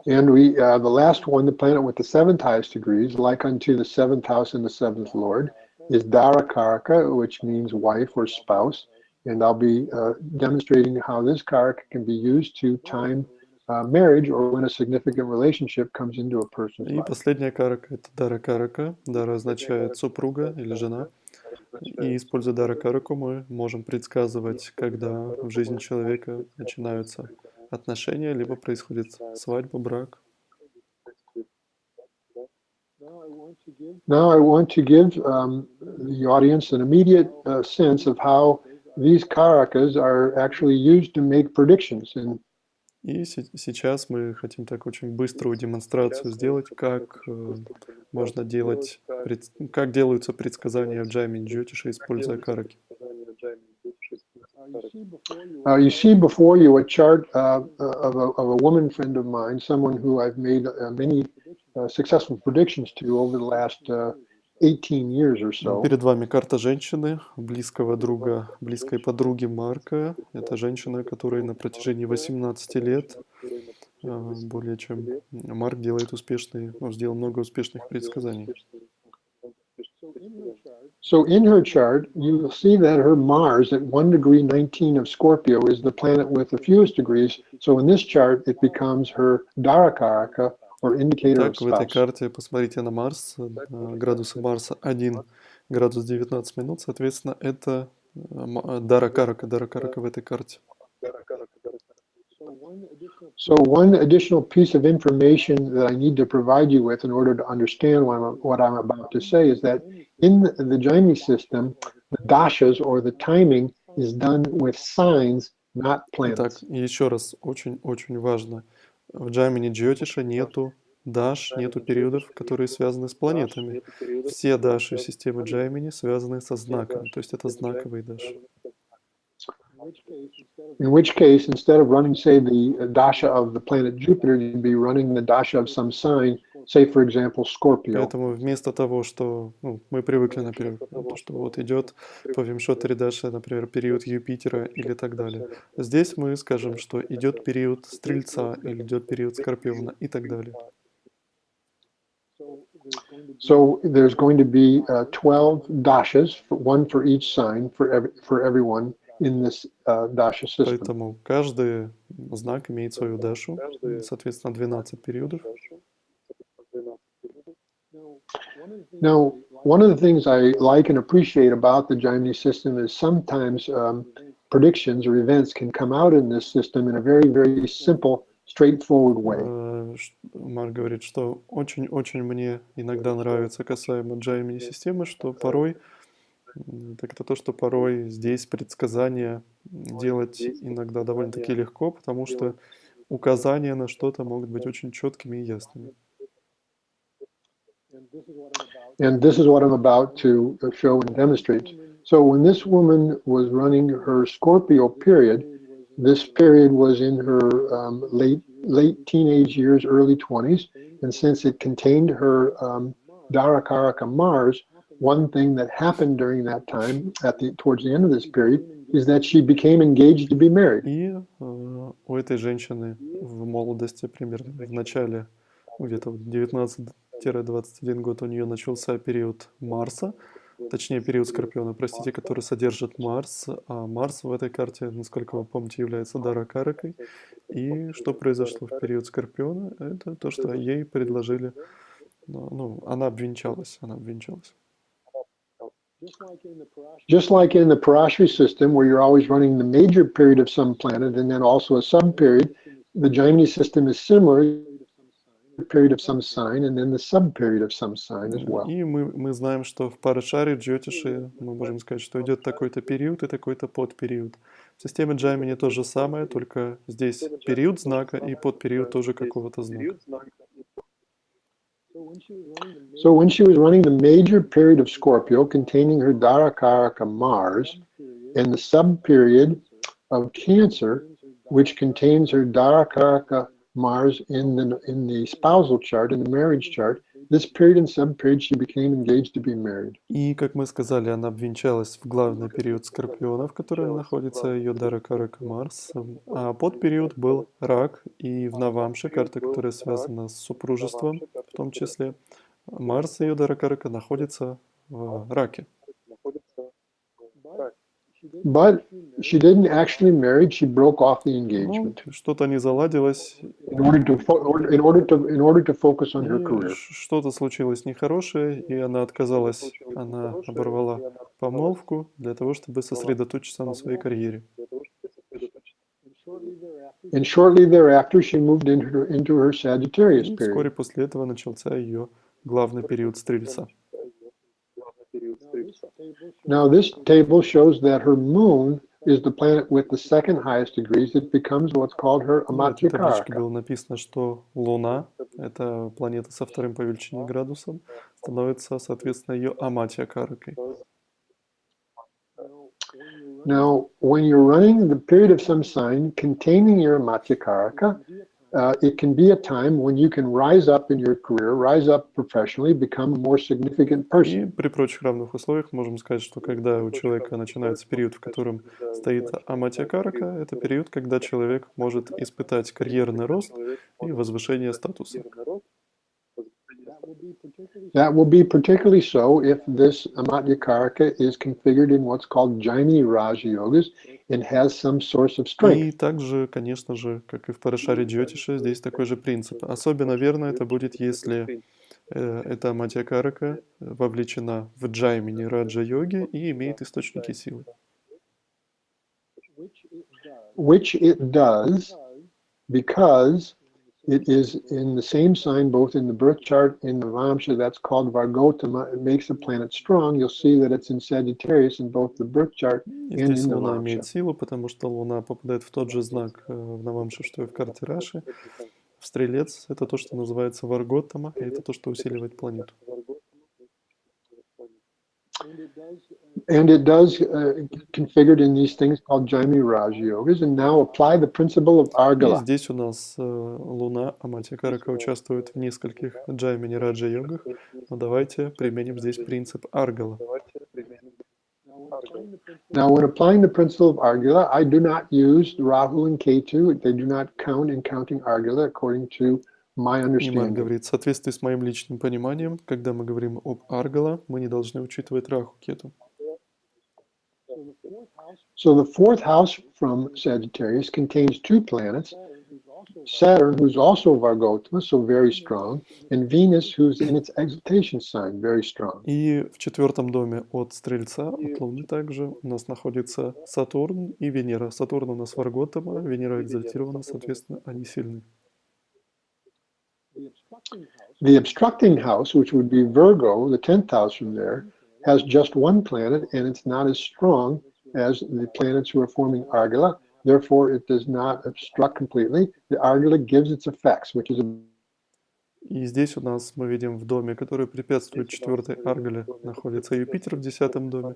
And the last one, the planet with the seventh highest degrees, like unto the seventh house and the seventh lord, is Dharakaraka, which means wife or spouse. And I'll be demonstrating how this karaka can be used to time marriage or when a significant relationship comes into a person's И life. последняя карака – это дара карака. Дара означает супруга или жена. И, используя дара караку, мы можем предсказывать, когда в жизни человека начинаются отношения, либо происходит свадьба, брак. Now I want to give the audience an immediate sense of how these karakas are actually used to make predictions. And И сейчас мы хотим так очень быструю демонстрацию сделать, как можно делать, как делаются предсказания в Джаймини Джотише, используя караки. You see before you a chart of a woman friend of mine, someone who I've made many successful predictions to over the last 18 years or so. Перед вами карта женщины, близкого друга, близкой подруги Марка. Это женщина, которой на протяжении 18 лет, более чем Марк делает успешные, сделал много успешных предсказаний. So in her chart, you will see that her Mars at 1 degree 19 of Scorpio is the planet with the fewest degrees. So in this chart, it becomes her Dharakaraka, or indicator of Так, в этой spouse. карте посмотрите на Марс, градусы Марса 1 градус 19 минут, соответственно, это дара карака в этой карте. So one additional piece of information that I need to provide you with in order to understand what I'm about to say is that in the Jaimini system, the dashas or the timing is done with signs, not Итак, planets. еще раз, очень важно, в Джаймини Джотише нету даш, нету периодов, которые связаны с планетами. Все даши системы Джаймини связаны со знаками, то есть это знаковые даши. In which case, instead of running, say, the dasha of the planet Jupiter, you'd be running the dasha of some sign, say, for example, Scorpio. Поэтому вместо того, что мы привыкли, например, что вот идет по Вимшотари Даша, например, период Юпитера или так далее. Здесь мы скажем, что идет период Стрельца или идет период Скорпиона и так далее. So there's going to be 12 dashas, one for each sign, for everyone in this dasha system. Поэтому каждый знак имеет свою дашу, соответственно, 12 периодов. Now, one of the things I like and appreciate about the Jaimini system is sometimes predictions or events can come out in this system in a very, very simple, straightforward way. Марк говорит, что очень мне иногда нравится касаемо Джаймини системы, что порой, так это то, что порой здесь предсказания делать иногда довольно-таки легко, потому что указания на что-то могут быть очень четкими и ясными. And this is what I'm about to show and demonstrate. So when this woman was running her Scorpio period, this period was in her late teenage years, early 20s, and since it contained her Dharakaraka Mars, one thing that happened during that time, towards the end of this period, is that she became engaged to be married. И у этой женщины в молодости, примерно в начале, где-то 19-21 год у нее начался период Марса, точнее период Скорпиона, простите, который содержит Марс, а Марс в этой карте, насколько вы помните, является Даракаракой. И что произошло в период Скорпиона, это то, что ей предложили, ну, она обвенчалась. Just like in the Parashari system, where you're always running the major period of some planet and then also a sub-period, the Jaimini system is similar, period of some sign and then the sub-period of some sign as well. И мы знаем, что в Парашаре, Джьотише, мы можем сказать, что идет такой-то период и такой-то подпериод. В системе Джаймини то же самое, только здесь период знака и подпериод тоже какого-то знака. So when she was running the major period of Scorpio containing her Darakaraka Mars and the sub-period of Cancer, which contains her Darakaraka Mars in the spousal chart, in the marriage chart, this period and sub-period she became engaged to be married. И, как мы сказали, она обвенчалась в главный период Скорпиона, в котором находится ее Даракарака Марс, а подпериод был Рак, и в Навамше, карта, которая связана с супружеством, в том числе, Марс, ее Даракарака, находится в Раке. But she didn't actually marry, she broke off the engagement. Ну, что-то не заладилось. In order to focus on her career. Что-то случилось нехорошее, и она отказалась, она оборвала помолвку для того, чтобы сосредоточиться на своей карьере. And shortly thereafter she moved into her Sagittarius И period. вскоре после этого начался ее главный период Стрельца. Now this table shows that her moon is the planet with the second highest degrees. It becomes what's called her В этой табличке Amatyakaraka. было написано, что Луна, это планета со вторым по величине градусом, становится, соответственно, ее Аматья-каракой. Now, when you're running the period of some sign containing your Amatyakaraka, it can be a time when you can rise up in your career, rise up professionally, become a more significant И person. при прочих равных условиях можем сказать, что когда у человека начинается период, в котором стоит Аматья-карака, это период, когда человек может испытать карьерный рост и возвышение статуса. That will be particularly so if this Amatyakaraka is configured in what's called Jaimini Raja Yogas and has some source of strength. И также, конечно же, как и в Парашаре Джьотише, здесь такой же принцип. Особенно верно это будет, если эта Аматья-карака вовлечена в Джаймини Раджа-йоги и имеет источники силы. Which it does because it is in the same sign, both in the birth chart and the Vamsha, that's called Vargotama. It makes the planet strong. You'll see that it's in Sagittarius in both the birth chart И and здесь in the Луна Vamsha. имеет силу, потому что Луна попадает в тот же знак в Навамше, что и в карте Раши. В Стрелец это то, что называется Варготтама, и это то, что усиливает планету. And it does configured in these things called Jaimini Raja Yogas. And now apply the principle of И Argala. здесь у нас Луна, Аматья-карака участвует в нескольких Джаймини Раджа-йогах, но давайте применим здесь принцип Аргала. Now, when applying the principle of Argala, I do not use Rahu and Ketu. They do not count in counting Argala according to my Ниман understanding. говорит, в соответствии с моим личным пониманием, когда мы говорим об Аргала, мы не должны учитывать Раху Кету. So the fourth house from Sagittarius contains two planets, Saturn, who's also Vargotama, so very strong, and Venus, who's in its exaltation sign, very strong. И в четвертом доме от Стрельца, от Луны также, у нас находится Сатурн и Венера. Сатурн у нас Варготама, Венера экзальтирована, соответственно, они сильны. The obstructing house, which would be Virgo, the 10th house from there, has just one planet, and it's not as strong as the planets who are forming Argala. Therefore, it does not obstruct completely. The Argala gives its effects, which is a И здесь у нас мы видим в доме, который препятствует четвертой Аргале, находится Юпитер в 10-м доме.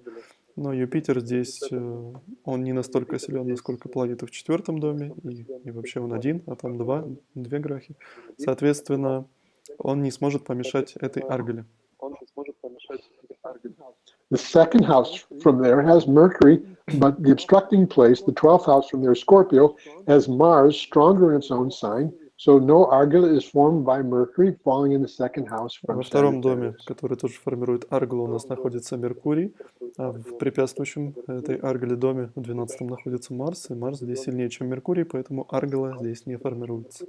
Но Юпитер здесь, он не настолько силен, насколько планета в 4-м доме, и вообще он один, а там две грахи. Соответственно, он не сможет помешать этой Аргале. The second house from there has Mercury, but the obstructing place, the 12th house from there, Scorpio, has Mars, stronger in its own sign, So no argala is formed by Mercury falling in the second house from Во втором доме, Sagittarius. который тоже формирует аргалу, у нас находится Меркурий, а в препятствующем этой аргале доме в 12-м находится Марс, и Марс здесь сильнее, чем Меркурий, поэтому аргала здесь не формируется.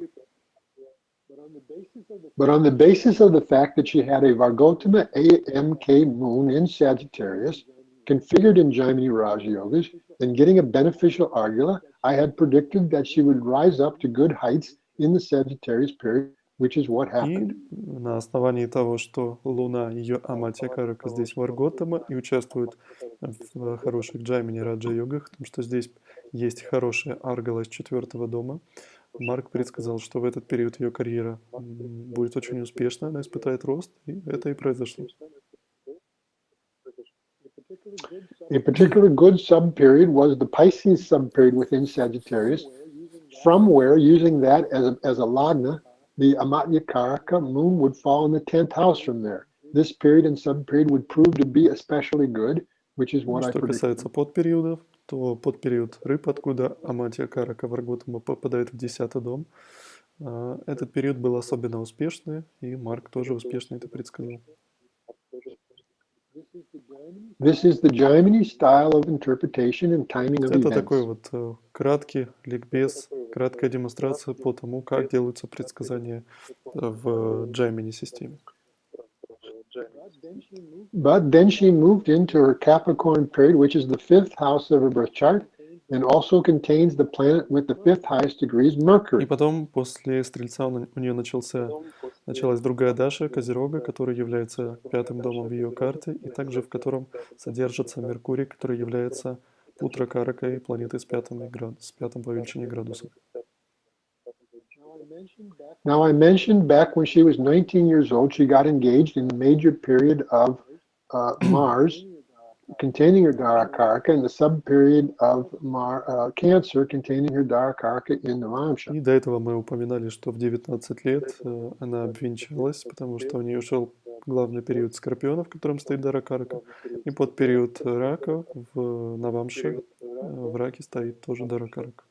But on the basis of the fact that she had a Vargotama AMK moon in Sagittarius, configured in Jaimini Raja Yogas, and getting a beneficial argala, I had predicted that she would rise up to good heights in the Sagittarius period, which is what И happened. на основании того, что Луна, ее Аматья Карака здесь Варготама и участвует в хороших Джаймини Раджа йогах, потому что здесь есть хорошая аргала из 4-го дома, Марк предсказал, что в этот период ее карьера будет очень успешна, она испытает рост, и это и произошло. A particular good subperiod was the Pisces subperiod within Sagittarius, from where, using that as a lagna, the Amatya Karaka moon would fall in the 10th house from there. This period and subperiod would prove to be especially good, which is what I Что predicted. касается подпериодов, то подпериод рыб, откуда Аматья Карака Варготама попадает в 10-й дом, этот период был особенно успешный, и Марк тоже успешно это предсказал. This is the Jaimini style of interpretation and timing of Это такой events. вот краткий ликбез, краткая демонстрация по тому, как делаются предсказания в Джаймини системе. But then she moved into her Capricorn period, which is the 5th house of her birth chart, and also contains the planet with the 5th highest degrees, И Mercury. потом, после Стрельца, у нее началась другая Даша, Козерога, который является 5-м домом в ее карте, и также в котором содержится Меркурий, который является Путра Каракой, планетой с 5-м по величине градусом. Now, I mentioned back when she was 19 years old, she got engaged in a major period of Mars containing her Darakaraka and the sub-period of Cancer containing her Darakaraka in Navamsha. И до этого мы упоминали, что в 19 лет она обвенчалась, потому что у нее шел главный период Скорпиона, в котором стоит Даракарака, и под период Рака в Навамше в Раке стоит тоже Даракарака.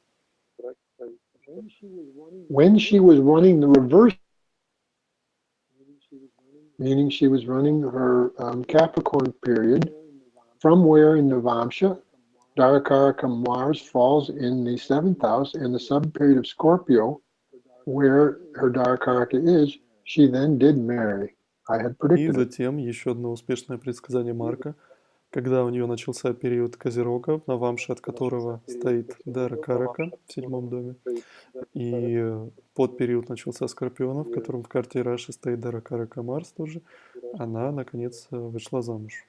When she was running the reverse, meaning she was running her Capricorn period, from where in Navamsha, Darakaraka Mars falls in the 7th house and the sub-period of Scorpio, where her Darakaraka is, she then did marry. I had И predicted it. затем еще одно успешное предсказание Марка, когда у нее начался период Козерога, в Навамше от которого стоит Даракарака в 7-м доме, и под период начался Скорпиона, в котором в карте Раши стоит Даракарака Марс тоже, она, наконец, вышла замуж.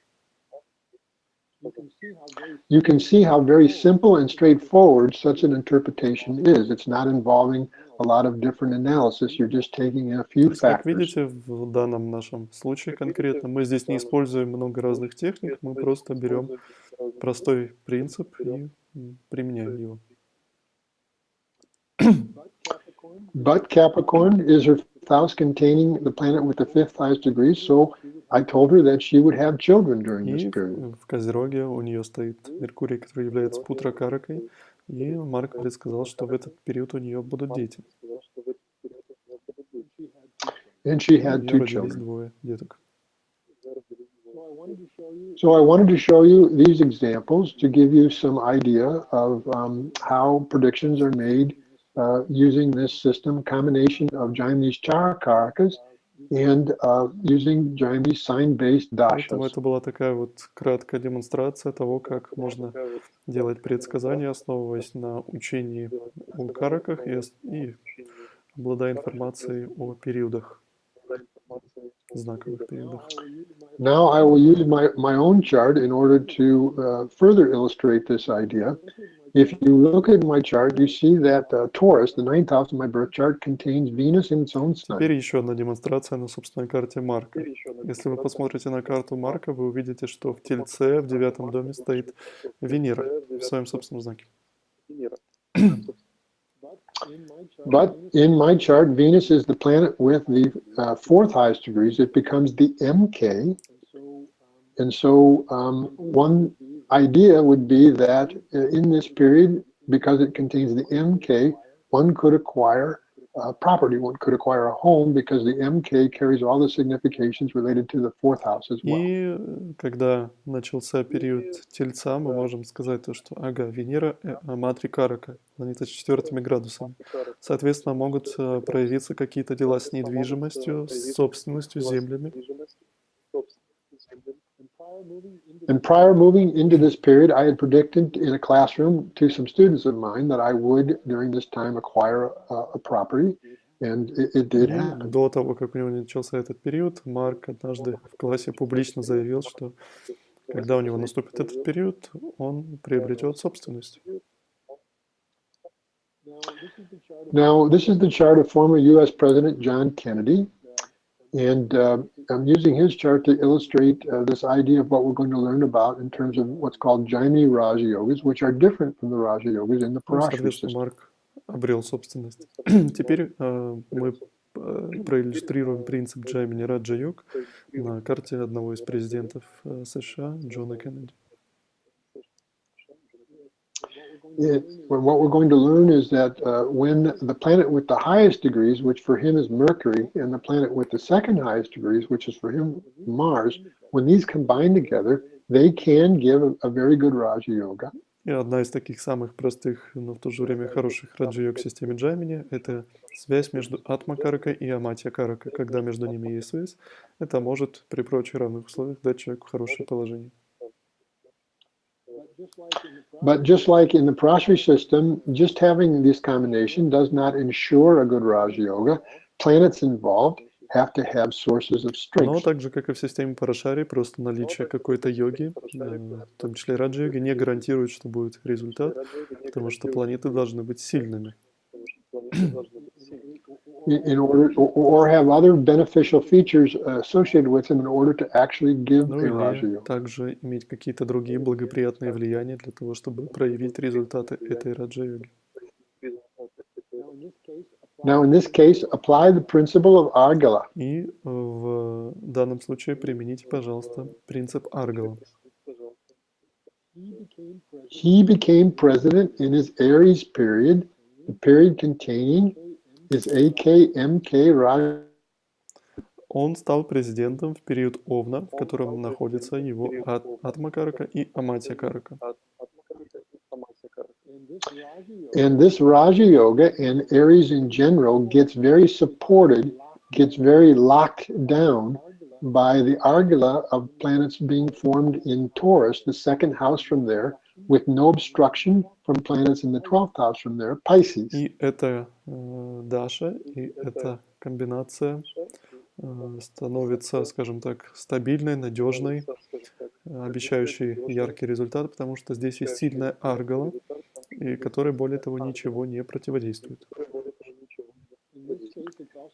You can see how very simple and straightforward such an interpretation is. It's not involving a lot of different analysis. You're just taking in a few То есть, как factors. видите, в данном нашем случае конкретно мы здесь не используем много разных техник, мы просто берем простой принцип и применяем его. But Capricorn is her 5th house containing the planet with the 5th highest degree, so I told her that she would have children during this И period. в Козероге у нее стоит Меркурий, который является Путра Каракой, и Марк предсказал, что в этот период у нее будут дети. And she У had нее two родились children. двое деток. So I wanted to show you these examples to give you some idea of how predictions are made using this system, combination of Jaimini's Charakarakas and using Jaimini's sign-based Поэтому dashas. это была такая вот краткая демонстрация того, как можно делать предсказания, основываясь на учении о караках и обладая информацией о периодах, знаковых периодах. Now I will use my own chart in order to further illustrate this idea. If you look at my chart, you see that Taurus, the 9th house of my birth chart, contains Venus in its own Теперь sign. еще одна демонстрация на собственной карте Марка. Если вы посмотрите на карту Марка, вы увидите, что в Тельце, в 9-м доме, стоит Венера в своем собственном знаке. But in my chart, Venus is the planet with the 4th highest degrees. It becomes the MK. And so one idea would be that in this period, because it contains the MK, one could acquire property. One could acquire a home because the MK carries all the significations related to the fourth house as well. И когда начался период Тельца, мы можем сказать то, что Венера Матри Карака, планета с 4 градусами. Соответственно, могут проявиться какие-то дела с недвижимостью, с собственностью, землями. And prior moving into this period, I had predicted in a classroom to some students of mine that I would, during this time, acquire a property, and it did happen. До того, как у него начался этот период, Марк однажды в классе публично заявил, что когда у него наступит этот период, он приобретет собственность. Now, this is the chart of former U.S. President John Kennedy. And I'm using his chart to illustrate this idea of what we're going to learn about in terms of what's called Jaimini Raja Yogas, which are different from the Raja Yogas in the Parashara system. Марк обрел собственность. Теперь мы проиллюстрируем принцип Джаймини Раджа Йог на карте одного из президентов США, Джона Кеннеди. What we're going to learn is that when the planet with the highest degrees, which for him is Mercury, and the planet with the second highest degrees, which is for him Mars, when these combine together, they can give a very good Raja Yoga. И одна из таких самых простых, но в то же время хороших раджа-йог в системе Джаймини – это связь между Атма-каракой и Аматья-каракой. Когда между ними есть связь, это может при прочих равных условиях дать человеку хорошее положение. But just like in the Parashara system, just having this combination does not ensure a good Raja Yoga. Planets involved have to have sources of strength. Но так же, как и в системе Парашари, просто наличие какой-то йоги, в том числе раджа-йоги, не гарантирует, что будет результат, потому что планеты должны быть сильными. In order, or have other beneficial features associated with them in order to actually give a Raja Или Yoga. также иметь какие-то другие благоприятные влияния для того, чтобы проявить результаты этой раджа-йоги. Now, in this case, apply the principle of Argala. И в данном случае примените, пожалуйста, принцип Аргала. He became president in his Aries period, the period containing his AKMK Raja. Он стал президентом в период Овна, в котором находится его Атма-карака и Аматья-карака. And this Raja Yoga and Aries in general gets very supported, gets very locked down by the Argala of planets being formed in Taurus, the second house from there, with no obstruction from planets in the 12th house from there, Pisces. И эта Даша, и эта комбинация становится, скажем так, стабильной, надежной, обещающей яркий результат, потому что здесь есть сильная аргала, и которой, более того, ничего не противодействует.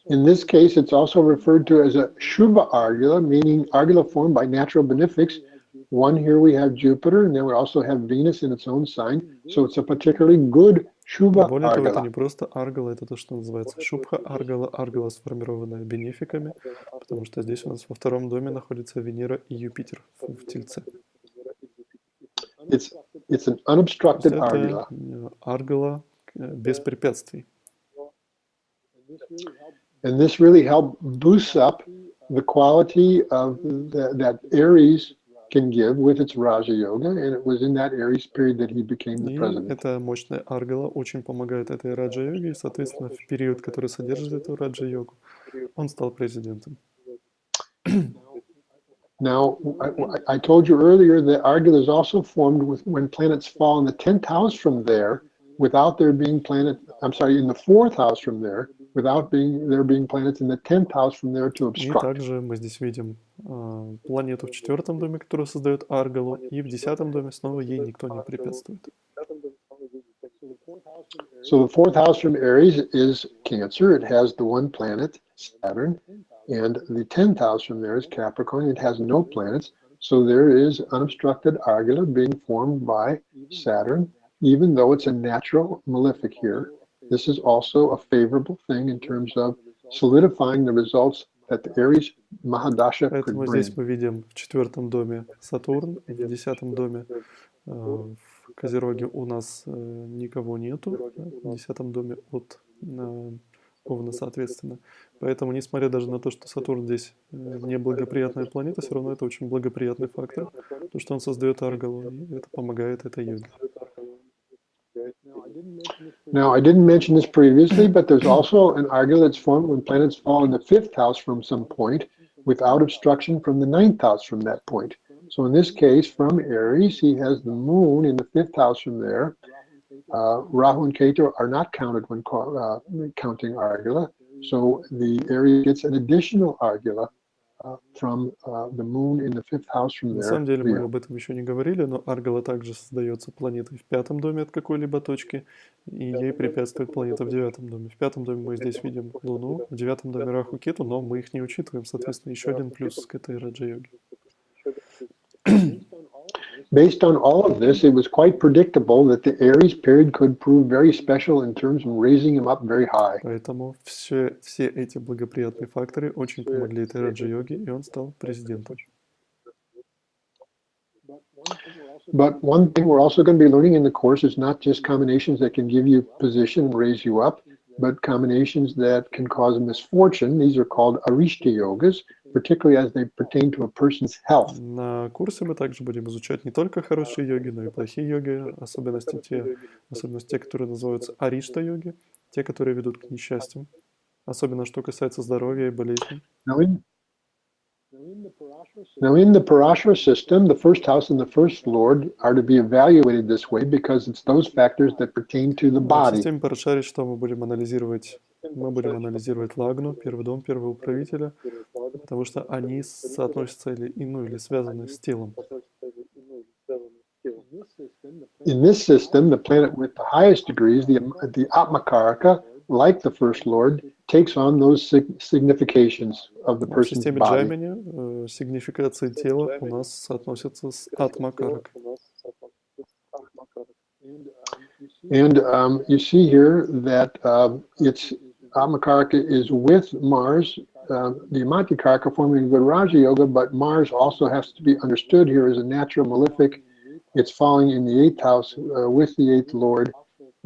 In this case, it's also referred to as a Shubha Argala, meaning Argala formed by natural benefics. One here we have Jupiter, and then we also have Venus in its own sign. So it's a particularly good Shubha Более того, это не Argala. просто аргала, это то, что называется Шубха Аргала, аргала, сформированная бенефиками, потому что здесь у нас во втором доме находится Венера и Юпитер в Тельце. It's an unobstructed Это Argala. аргала без препятствий. And this really helped boost up the quality of that Aries can give with its Raja Yoga, and it was in that Aries period that he became the И president. эта мощная аргала очень помогает этой раджа-йоге, и, соответственно, в период, который содержит эту раджа-йогу, он стал президентом. Now, I told you earlier that Argala is also formed when planets fall in the 10th house from there, without there being in the 4th house from there, without there being planets in the 10th house from there to И obstruct. также мы здесь видим планету в 4-м доме, которая создает аргалу, и в 10-м доме снова ей никто не препятствует. So the 4th house from Aries is Cancer. It has the one planet, Saturn, and the 10th house from there is Capricorn. It has no planets. So there is unobstructed Argala being formed by Saturn, even though it's a natural malefic here. This is also a favorable thing in terms of solidifying the results that the Aries Mahadasha could Поэтому bring. здесь мы видим в 4-м доме Сатурн, в 10-м доме в Козероге у нас никого нету, в 10-м доме от Овна, соответственно. Поэтому, несмотря даже на то, что Сатурн здесь неблагоприятная планета, все равно это очень благоприятный фактор, то, что он создает аргалу, и это помогает этой йоге. Now, I didn't mention this previously, but there's also an argala that's formed when planets fall in the fifth house from some point without obstruction from the ninth house from that point. So in this case, from Aries, he has the moon in the fifth house from there. Rahu and Ketu are not counted when counting argala. So the Aries gets an additional argala from the moon in the fifth house from На there. самом деле мы об этом еще не говорили, но аргала также создается планетой в пятом доме от какой-либо точки, и ей препятствует планета в девятом доме. В пятом доме мы здесь видим Луну, в девятом доме Раху, Кету, но мы их не учитываем, соответственно, еще один плюс к этой раджа-йоге. Based on all of this, it was quite predictable that the Aries period could prove very special in terms of raising him up very high. Поэтому все эти благоприятные факторы очень помогли этой раджа-йоге, и он стал президентом. But one thing we're also going to be learning in the course is not just combinations that can give you position and raise you up, but combinations that can cause misfortune. These are called arishta yogas, particularly as they pertain to a person's health. На курсе мы также будем изучать не только хорошие йоги, но и плохие йоги, особенности те, которые называются аришта-йоги, те, которые ведут к несчастьям, особенно что касается здоровья и болезней. Now, in the Parashara system, the first house and the first lord are to be evaluated this way because it's those factors that pertain to the В body. системе Парашари что мы будем анализировать? Мы будем анализировать лагну, первый дом, первого управителя, потому что они соотносятся или связаны с телом. In this system, the planet with the highest degrees, the Atmakaraka, like the first lord, takes on those significations of the В person's системе body. Джаймини сигнификации тела у нас соотносятся с атмакаракой. And you see here that it's Atmakaraka is with Mars, the Amatikaraka forming good Raja Yoga, but Mars also has to be understood here as a natural malefic. It's falling in the eighth house with the eighth lord.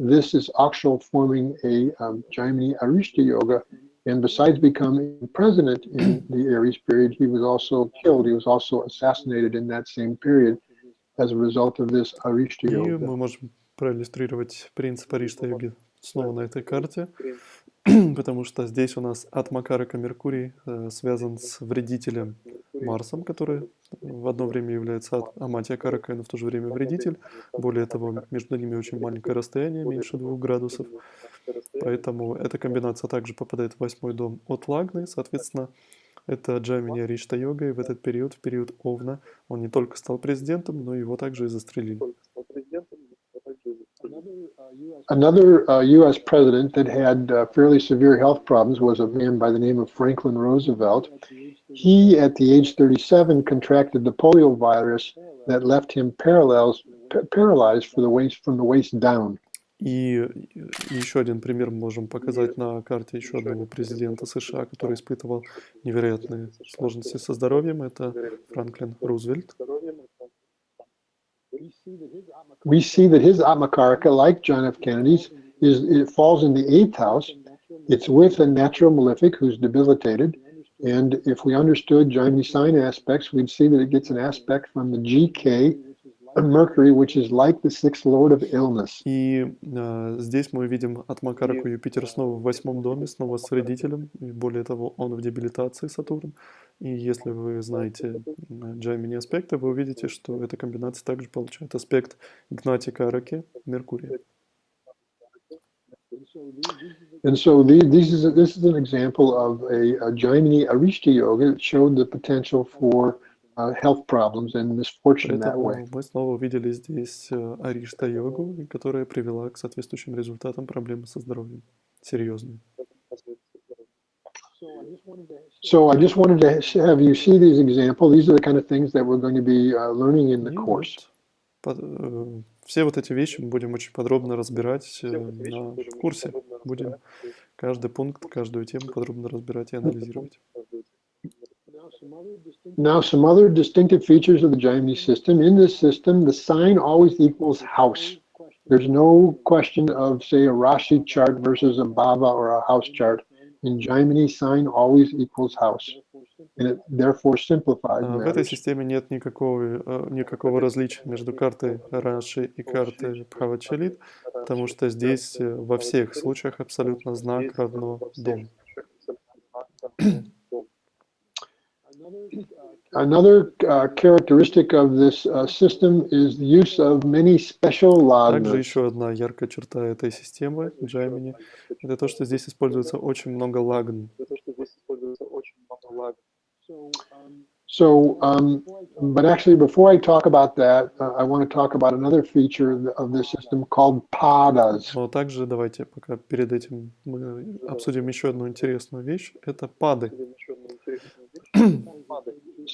This is Akshal forming a Jaimini Arishta Yoga. And besides becoming president in the Aries period, he was also killed. He was also assassinated in that same period as a result of this Arishta И Yoga. мы можем проиллюстрировать принцип Аришта-йоги снова на этой карте, потому что здесь у нас Атмакарака Меркурий связан с вредителем Марсом, который в одно время является Аматия Каракой, но в то же время вредитель. Более того, между ними очень маленькое расстояние, меньше 2 градусов. Поэтому эта комбинация также попадает в 8-й дом от Лагны. Соответственно, это Джаймини Аришта йога, и в этот период, в период Овна, он не только стал президентом, но его также и застрелили. Another U.S. president that had fairly severe health problems was a man by the name of Franklin Roosevelt. He, at the age 37, contracted the polio virus that left him paralyzed from the waist down. И еще один пример мы можем показать на карте еще одного президента США, который испытывал невероятные сложности со здоровьем. Это Франклин Рузвельт. We see that his Atmakaraka, like John F. Kennedy's, it falls in the eighth house. It's with a natural malefic who's debilitated. And if we understood Jaimini sign aspects, we'd see that it gets an aspect from the GK Mercury, which is like the sixth lord of illness. И здесь мы видим Атмакараку Юпитер снова в 8-м доме, снова с вредителем. И более того, он в дебилитации Сатурн. И если вы знаете Джаймини аспекты, вы увидите, что эта комбинация также получает аспект Гнати Караки Меркурия. And so this is an example of a Jaimini Arishta Yoga that showed the potential for health problems and misfortune that way. Поэтому мы снова увидели здесь Аришта-йогу, которая привела к соответствующим результатам проблемы со здоровьем. Серьезные. So I just wanted to have you see these examples. These are the kind of things that we're going to be learning in the course. Все вот эти вещи мы будем очень подробно разбирать на курсе. Будем каждый пункт, каждую тему подробно разбирать и анализировать. Now, some other distinctive features of the Jaimini system. In this system, the sign always equals house. There's no question of, say, a Rashi chart versus a Bhava or a house chart. in Jaimini, sign always equals house, and it therefore simplifies В этой matters. системе нет никакого различия между картой Раши и картой Бхавачалит, потому что здесь во всех случаях абсолютно знак равно дом. Another characteristic of this system is the use of many special Также lagnas. еще одна яркая черта этой системы Джаймини — это то, что здесь используется очень много лагн. So, but actually, before I talk about that, I want to talk about another feature of this system called padas. Но также давайте пока перед этим мы обсудим еще одну интересную вещь — это пады.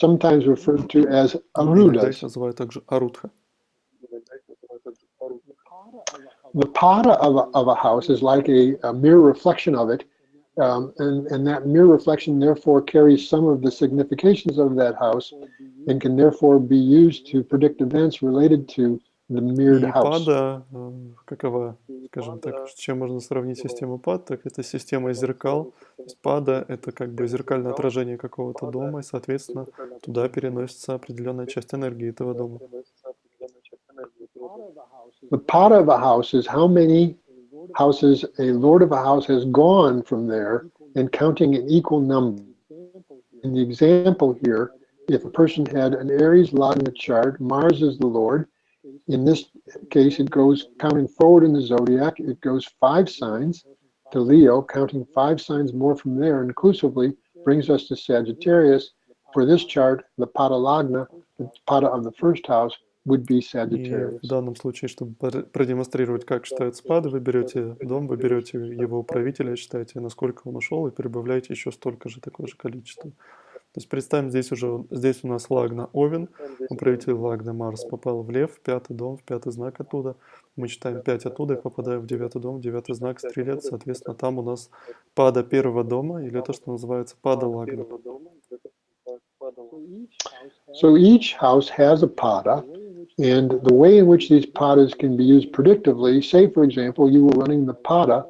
Sometimes referred to as Иногда их arudas. называют также арудха. The pada of a house is like a mirror reflection of it, and that mirror reflection therefore carries some of the significations of that house and can therefore be used to predict events related to the mirrored И house. пада, какова, скажем так, с чем можно сравнить систему пад, так это система зеркал. То есть пада — это как бы зеркальное отражение какого-то дома, и, соответственно, туда переносится определенная часть энергии этого дома. The pada of a house is how many houses a lord of a house has gone from there and counting an equal number. In the example here, if a person had an Aries Lagna chart, Mars is the lord. In this case, it goes counting forward in the zodiac, it goes 5 signs to Leo, counting 5 signs more from there inclusively brings us to Sagittarius. For this chart, the pada Lagna, the pada of the first house, would be И Sagittarius. в данном случае, чтобы продемонстрировать, как считаются пады, вы берете дом, вы берете его управителя, считаете, насколько он ушел, и прибавляете еще столько же, такое же количество. То есть представим, здесь у нас лагна Овен, управитель лагна Марс попал в Лев, в 5-й дом, в 5-й знак оттуда. Мы считаем 5 оттуда и попадаем в 9-й дом, 9-й знак Стрелец. Соответственно, там у нас пада первого дома, или то, что называется пада лагна. So each house has a pada, and the way in which these padas can be used predictively, say for example, you were running the pada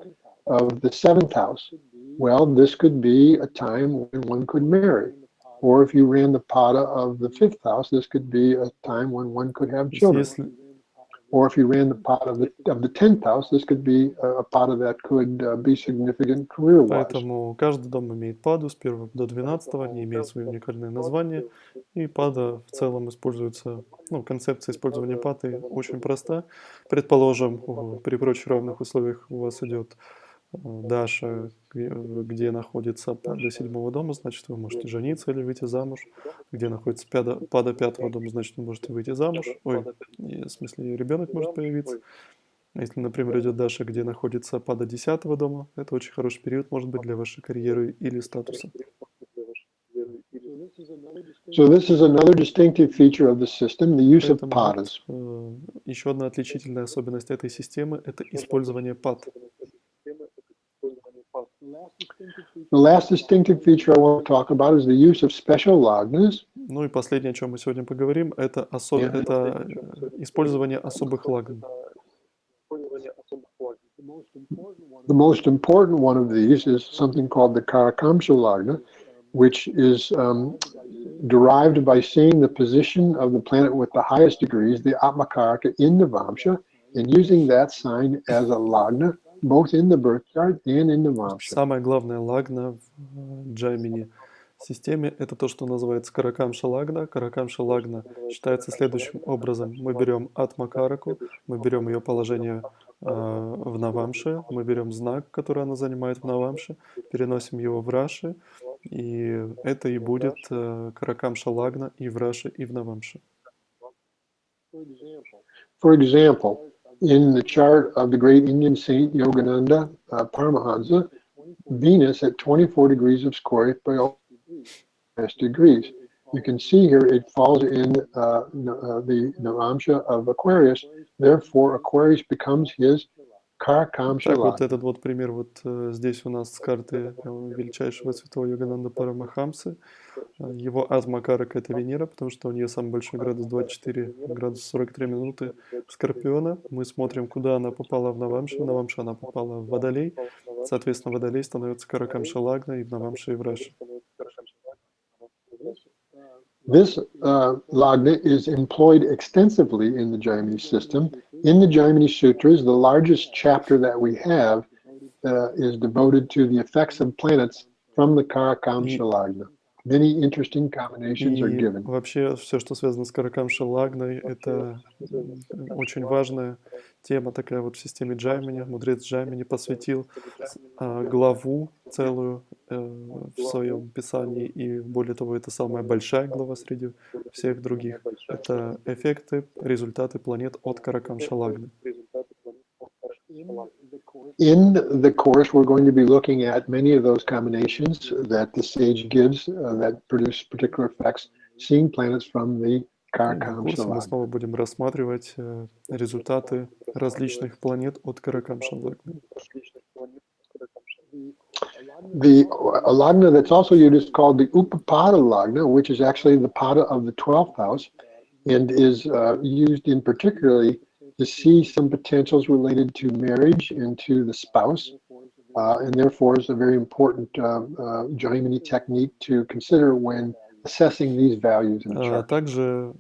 of the 7th house. Well, this could be a time when one could marry. Or if you ran the pada of the 5th house, this could be a time when one could have children. Если, Or if you ran the pada of the 10th house, this could be a pada that could be significant career-wise. Поэтому каждый дом имеет паду с 1 до 12, они имеют свои уникальные названия, и пада в целом используется, концепция использования пады очень проста. Предположим, при прочих равных условиях у вас идет Даша, где находится пада 7-го дома, значит, вы можете жениться или выйти замуж. Где находится пада 5-го дома, значит, вы можете выйти замуж. В смысле, ребенок может появиться. Если, например, идет Даша, где находится пада 10-го дома, это очень хороший период, может быть, для вашей карьеры или статуса. So this is another distinctive feature of the system, the use of padas. Еще одна отличительная особенность этой системы – это использование пад. The last distinctive feature I want to talk about is the use of special lagnas. Ну и последнее, о чем мы сегодня поговорим, это использование особых лагн. The most important one of these is something called the Karakamsha Lagna, which is derived by seeing the position of the planet with the highest degrees, the Atmakaraka, in the Vamsha, and using that sign as a Lagna, both in the birth chart and in the Vamsha. Самое главное лагна в Джаймини системе – это то, что называется Каракамша Лагна. Каракамша Лагна считается следующим образом. Мы берем Атмакараку, мы берем ее положение в Навамше, мы берем знак, который она занимает в Навамше, переносим его в Раши, и это и будет Каракамша Лагна и в Раши, и в Навамше. For example, in the chart of the great Indian saint Yogananda Paramahansa, Venus at 24 degrees of Scorpio degrees. You can see here it falls in the Navamsha of Aquarius. Therefore, Aquarius becomes his Karakam Так, вот Shalagna. этот вот пример вот здесь у нас с карты величайшего святого Йогананда Парамахамсы. Его Атмакарак — это Венера, потому что у нее самый большой градус 24 градуса 43 минуты Скорпиона. Мы смотрим, куда она попала в Навамши. В Навамши она попала в Водолей. Соответственно, Водолей становится Каракам Шалагна, и в Навамши, и в Раши. This lagna is employed extensively in the Jaimini system. In the Jaimini Sutras, the largest chapter that we have is devoted to the effects of planets from the Karakamsha lagna. Many interesting combinations are И given. вообще все, что связано с Каракам Шалагной, это очень важная тема такая вот в системе Джаймини. Мудрец Джаймини посвятил главу целую в своем писании, и более того, это самая большая глава среди всех других. Это эффекты, результаты планет от Каракам Шалагны. In the course, we're going to be looking at many of those combinations that the sage gives that produce particular effects, seeing planets from the В Karakam курсе мы Shalagna. снова будем рассматривать результаты различных планет от Каракам Шалагны. The lagna that's also used is called the Upapada lagna, which is actually the pada of the 12th house, and is used in particularly to see some potentials related to marriage and to the spouse, and therefore is a very important Jaimini technique to consider when assessing these values in a chart. Также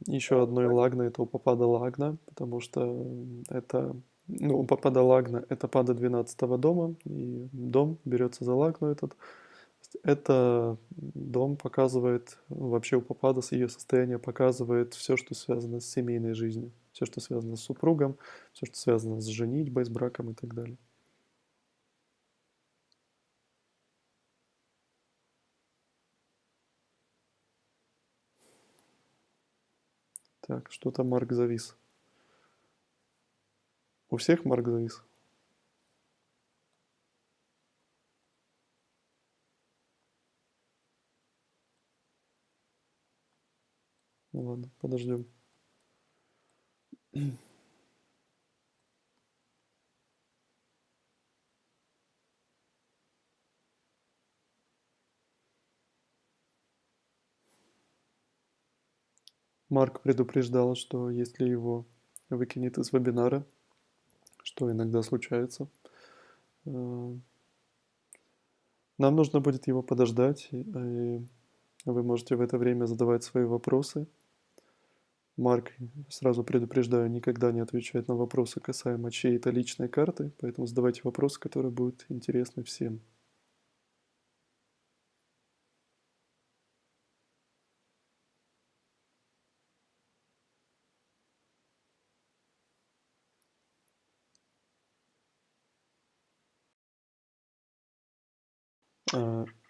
еще одной лагна — это Упапада лагна, потому что это, Упапада лагна — это пада 12-го дома, и дом берется за лагну этот. Это дом показывает, вообще Упапада с ее состояния показывает все, что связано с семейной жизнью, все, что связано с супругом, все, что связано с женитьбой, с браком и так далее. Так, что-то Марк завис. У всех Марк завис? Ну ладно, подождем. Марк предупреждал, что если его выкинет из вебинара, что иногда случается, нам нужно будет его подождать, и вы можете в это время задавать свои вопросы. Марк, сразу предупреждаю, никогда не отвечает на вопросы касаемо чьей-то личной карты, поэтому задавайте вопросы, которые будут интересны всем.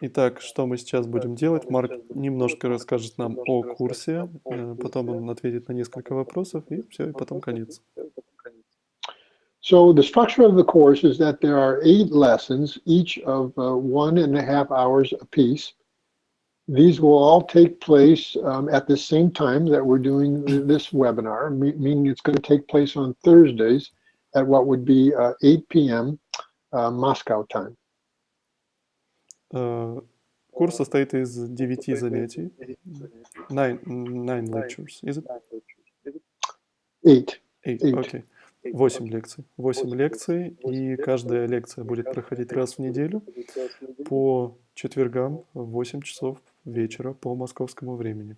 Итак, что мы сейчас будем делать? Марк немножко расскажет нам о курсе, потом он ответит на несколько вопросов, и все, и потом конец. So the structure of the course is that there are 8 lessons, each of 1.5 hours apiece. These will all take place at the same time that we're doing this webinar, meaning it's going to take place on Thursdays at what would be 8 p.m. Moscow time. Курс состоит из 9 занятий. Nine lectures, is it? 8. 8, окей. 8 лекций. 8 лекций, и каждая лекция будет проходить раз в неделю по четвергам в 8 часов вечера по московскому времени.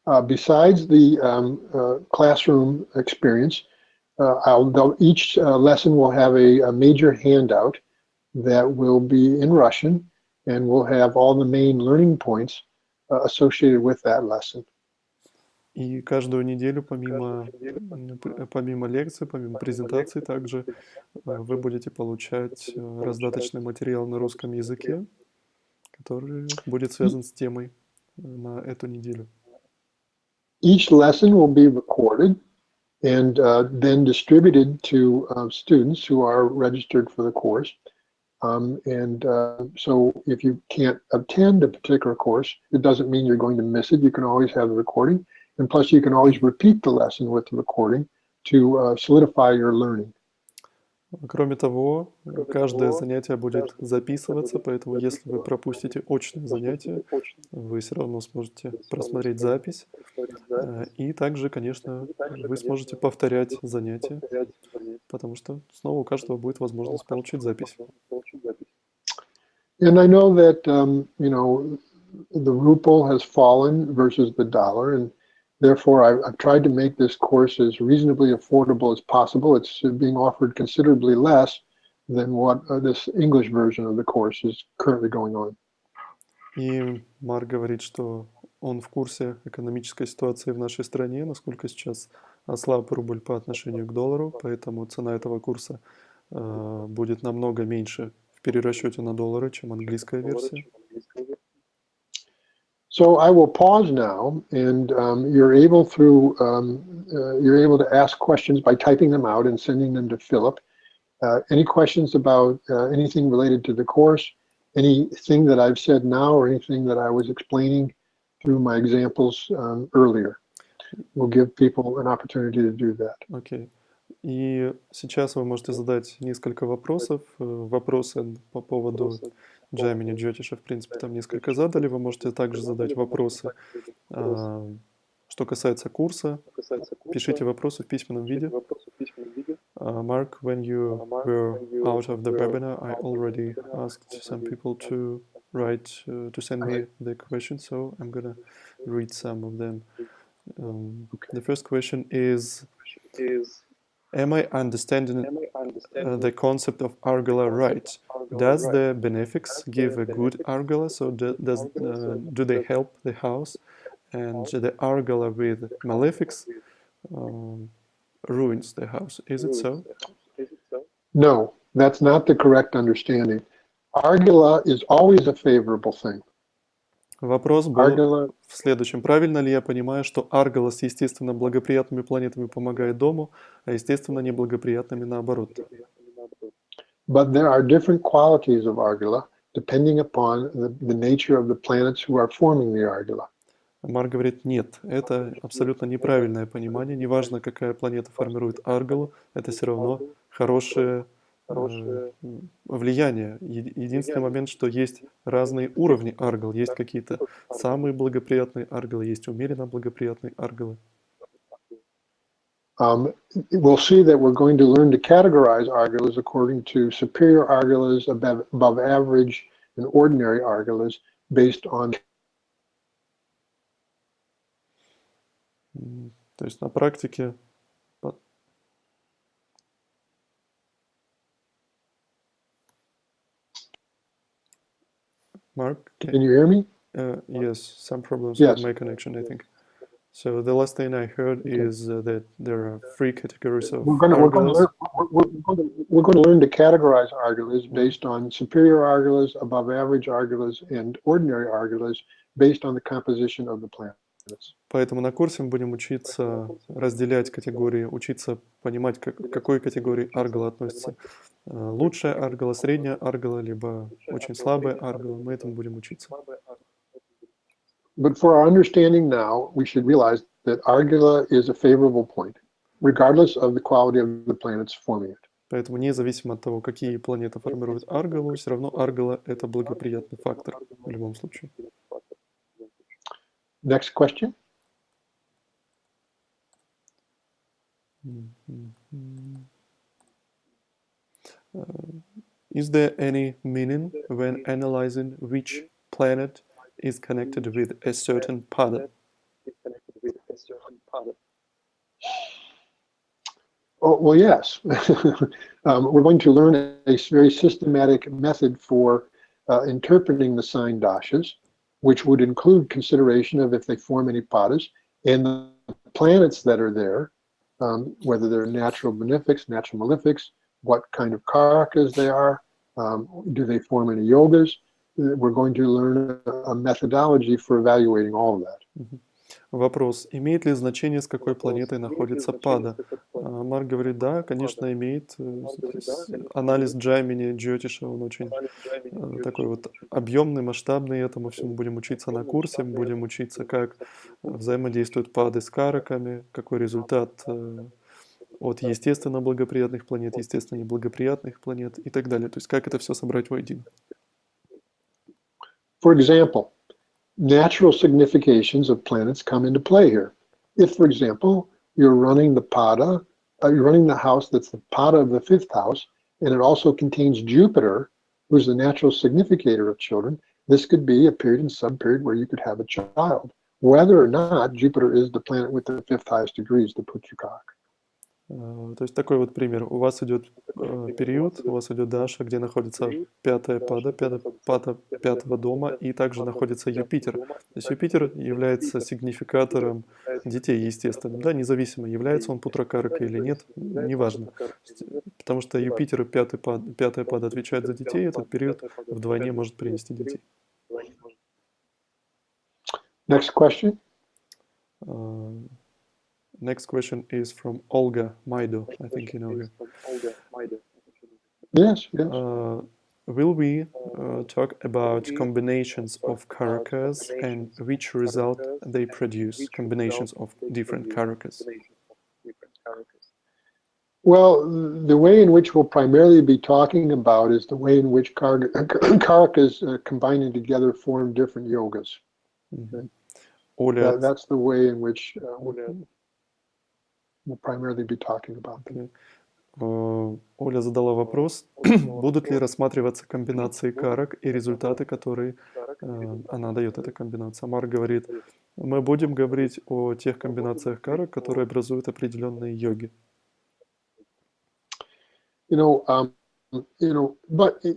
Besides the classroom experience, each lesson will have a major handout that will be in Russian and will have all the main learning points associated with that lesson. И каждую неделю, помимо лекций, помимо презентаций, также вы будете получать раздаточный материал на русском языке, который будет связан с темой на эту неделю. Each lesson will be recorded and then distributed to students who are registered for the course. So if you can't attend a particular course, it doesn't mean you're going to miss it. You can always have the recording. And plus, you can always repeat the lesson with the recording to solidify your learning. Кроме того, каждое занятие будет записываться, поэтому если вы пропустите очное занятие, вы все равно сможете просмотреть запись. И также, конечно, вы сможете повторять занятия, потому что снова у каждого будет возможность получить запись. And I know that, the ruble has fallen versus the dollar, and therefore I've tried to make this course as reasonably affordable as possible. It's being offered considerably less than what this English version of the course is currently going on. И Марк говорит, что он в курсе экономической ситуации в нашей стране, насколько сейчас ослаб рубль по отношению к доллару, поэтому цена этого курса будет намного меньше в перерасчете на доллары, чем английская версия. So I will pause now, and you're able to ask questions by typing them out and sending them to Philip. Any questions about anything related to the course, anything that I've said now, or anything that I was explaining through my examples earlier? We'll give people an opportunity to do that. Окей. И сейчас вы можете задать несколько вопросов. Вопросы по поводу Джаймини Джотиша, в принципе, там несколько задали. Вы можете также задать вопросы, что касается курса. Пишите вопросы в письменном виде. Mark, when you were out of the webinar, I already asked some people to write, to send me the questions, so I'm gonna read some of them. The first question is, am I understanding the concept of argala right? Does the benefics give a good argala? So do they help the house? And the argala with malefics ruins the house. Is it so? No, that's not the correct understanding. Argala is always a favorable thing. Вопрос был в следующем. Правильно ли я понимаю, что аргала с естественно благоприятными планетами помогает дому, а естественно неблагоприятными наоборот? But there are different qualities of argala depending upon the nature of the planets who are forming the argala. Марк говорит, нет, это абсолютно неправильное понимание. Неважно, какая планета формирует аргалу, это все равно хорошее влияние. Единственный момент, что есть разные уровни аргал. Есть какие-то самые благоприятные аргалы, есть умеренно благоприятные аргалы. We'll see that we're going to learn to categorize argalas according to superior argalas, above average, and ordinary argalas based on. То есть на практике Mark, can you hear me? Yes, some problems Yes. with my connection, I think. So the last thing I heard is that there are three categories of argalas. We're going to learn to categorize argalas based on superior argalas, above average argalas, and ordinary argalas based on the composition of the planets. Поэтому на курсе мы будем учиться разделять категории, учиться понимать, к какой категории аргала относится лучшая аргала, средняя аргала, либо очень слабая аргала. Мы этому будем учиться. But for our understanding now, we should realize that argala is a favorable point, regardless of the quality of the planets forming it. Поэтому независимо от того, какие планеты формируют аргалу, все равно аргала — это благоприятный фактор в любом случае. Next question. Is there any meaning when analyzing which planet is connected with a certain pada? Oh, well, yes. We're going to learn a very systematic method for interpreting the sign dashas, which would include consideration of if they form any padas, and the planets that are there, whether they're natural benefics, natural malefics, what kind of karakas they are, do they form any yogas. We're going to learn a methodology for evaluating all of that. Вопрос. Имеет ли значение, с какой планетой находится пада? Марк говорит, да, конечно, имеет. Анализ Джаймини Джотиша, он очень такой вот объемный, масштабный. Этому всему будем учиться на курсе. Мы будем учиться, как взаимодействуют пады с караками, какой результат от естественно благоприятных планет, естественно неблагоприятных планет и так далее. То есть как это все собрать воедино. For example, natural significations of planets come into play here. If, for example, you're running you're running the house that's the pada of the fifth house, and it also contains Jupiter, who's the natural significator of children, this could be a period and subperiod where you could have a child, whether or not Jupiter is the planet with the fifth highest degrees, the Puchukak. То есть такой вот пример. У вас идет период, у вас идет Даша, где находится пятая пада, пада пятого дома, и также находится Юпитер. То есть Юпитер является сигнификатором детей, естественно, да, независимо, является он путракаракой или нет, неважно. Потому что Юпитер и пятая пада отвечает за детей, этот период вдвойне может принести детей. Next question. Next question is from Olga Maido. I think you know her. Yes. Will we talk about combinations of karakas and which result they produce, combinations of different karakas? Well, the way in which we'll primarily be talking about is the way in which karakas combining together form different yogas. Оля, That's the way in which we'll primarily be talking about them. Оля задала вопрос, будут ли рассматриваться комбинации карак и результаты, которые она дает, эта комбинация. Марк говорит, мы будем говорить о тех комбинациях карак, которые образуют определенные йоги. But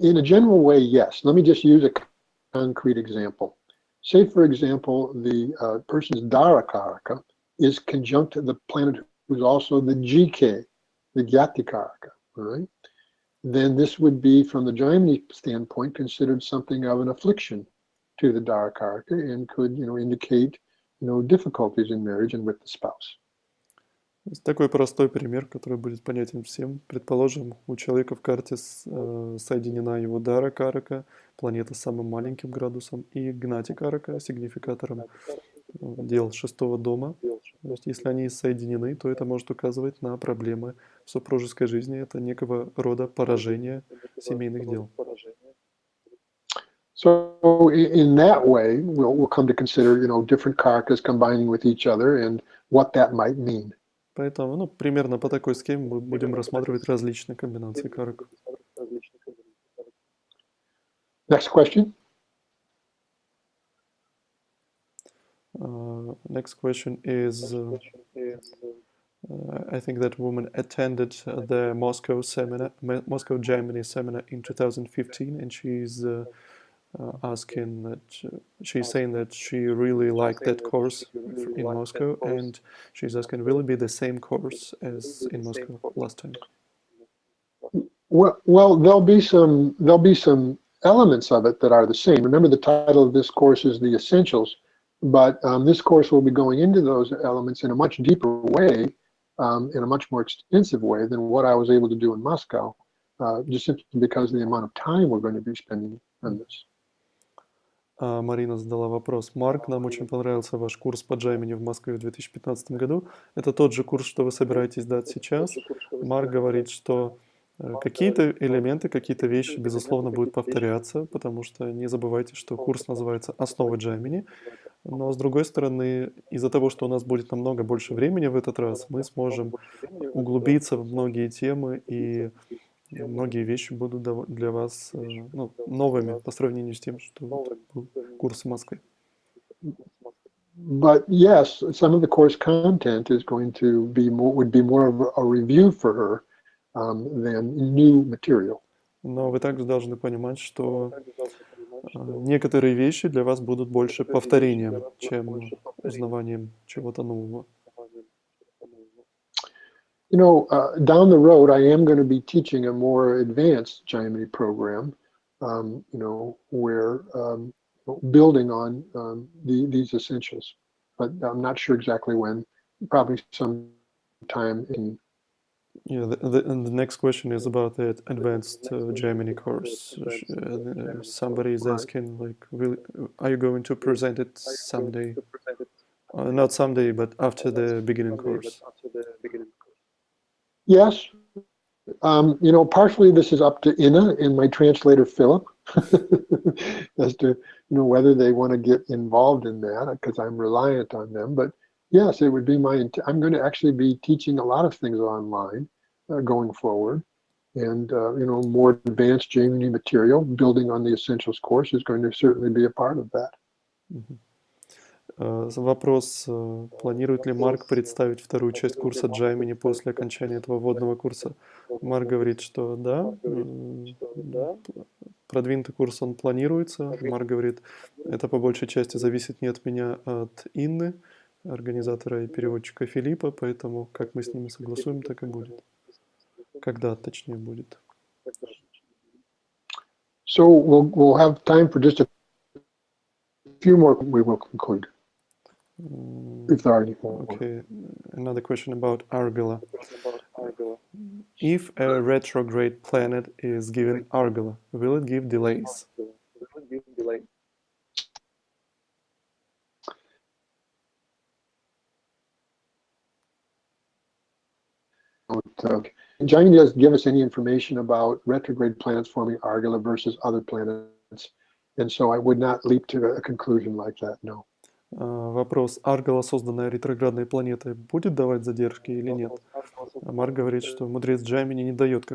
in a general way, yes. Let me just use a concrete example. Say, for example, the person's Dara Karaka is conjunct to the planet who's also the GK, the Gyati Karaka, right? Then this would be, from the Jaimini standpoint, considered something of an affliction to the Dara Karaka and could, indicate, difficulties in marriage and with the spouse. Такой простой пример, который будет понятен всем. Предположим, у человека в карте соединена его Дара Карака, планета с самым маленьким градусом, и Гнати Карака, сигнификатором дел шестого дома. То есть, если они соединены, то это может указывать на проблемы в супружеской жизни. Это некого рода поражение семейных дел. So in that way, we'll come to consider, different karakas combining with each other and what that might mean. Поэтому, примерно по такой схеме мы будем рассматривать различные комбинации карак. Next question. Next question is, I think that woman attended the Moscow Jaimini seminar in 2015, and she's asking that she's saying that she really liked that course in Moscow, and she's asking, will it be the same course as in Moscow last time? Well, there'll be some elements of it that are the same. Remember, the title of this course is The Essentials, but this course will be going into those elements in a much deeper way, in a much more extensive way than what I was able to do in Moscow, just simply because of the amount of time we're going to be spending on this. Марина задала вопрос. Марк, нам очень понравился ваш курс по Джаймини в Москве в 2015 году. Это тот же курс, что вы собираетесь дать сейчас. Марк говорит, что какие-то элементы, какие-то вещи, безусловно, будут повторяться, потому что не забывайте, что курс называется «Основы Джаймини». Но, с другой стороны, из-за того, что у нас будет намного больше времени в этот раз, мы сможем углубиться в многие темы, и многие вещи будут для вас новыми по сравнению с тем, что был курс в Москве. But yes, some of the course content is going to be would be more of a review for her than new material. Но вы также должны понимать, что некоторые вещи для вас будут больше повторением, чем узнаванием чего-то нового. Down the road, I am going to be teaching a more advanced Jaimini program, where building on these essentials, but I'm not sure exactly when. Probably sometime in. Yeah, and the next question is about that advanced Jaimini course. Somebody is asking, are you going to present it someday? Not someday, but after the beginning course. Yes, partially this is up to Inna and my translator Philip as to whether they want to get involved in that, because I'm reliant on them. But yes, it would be I'm going to actually be teaching a lot of things online going forward, and more advanced Jamini material, building on the Essentials course, is going to certainly be a part of that. Мгм. Вопрос, планирует ли Марк представить вторую часть курса Джаймини после окончания этого вводного курса? Марк говорит, что да, продвинутый курс он планируется. Марк говорит, это по большей части зависит не от меня, а от Инны, организатора и переводчика Филиппа, поэтому как мы с ними согласуем, так и будет. Когда, точнее, будет. So we'll have time for just a few more. We will conclude. If there are any more. Okay, another question about Argala. If a retrograde planet is given Argala, will it give delays? Jaimini doesn't give us any information about retrograde planets forming Argala versus other planets, and so I would not leap to a conclusion like that, no. Вопрос, Аргала, созданная ретроградной планетой, будет давать задержки или нет? Марк говорит, что мудрец Джаймини не дает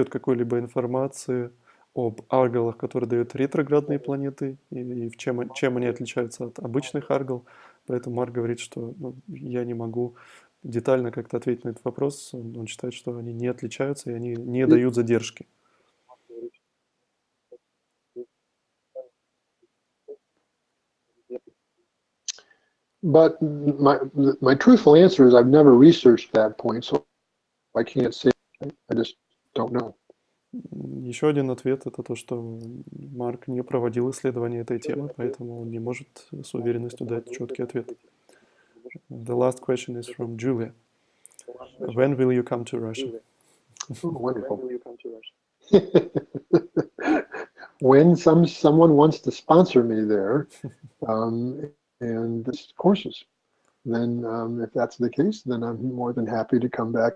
какой-либо информации об аргалах, которые дают ретроградные планеты, и чем они отличаются от обычных аргал. Поэтому Марк говорит, что я не могу детально как-то ответить на этот вопрос. Он считает, что они не отличаются, и они не дают задержки. But my truthful answer is I've never researched that point, so I can't say. I just don't know. Еще один ответ – это то, что Марк не проводил исследования этой темы, поэтому он не может с уверенностью дать четкий ответ. The last question is from Julia. When will you come to Russia? Oh, wonderful. When someone wants to sponsor me there, and this courses, then if that's the case, then I'm more than happy to come back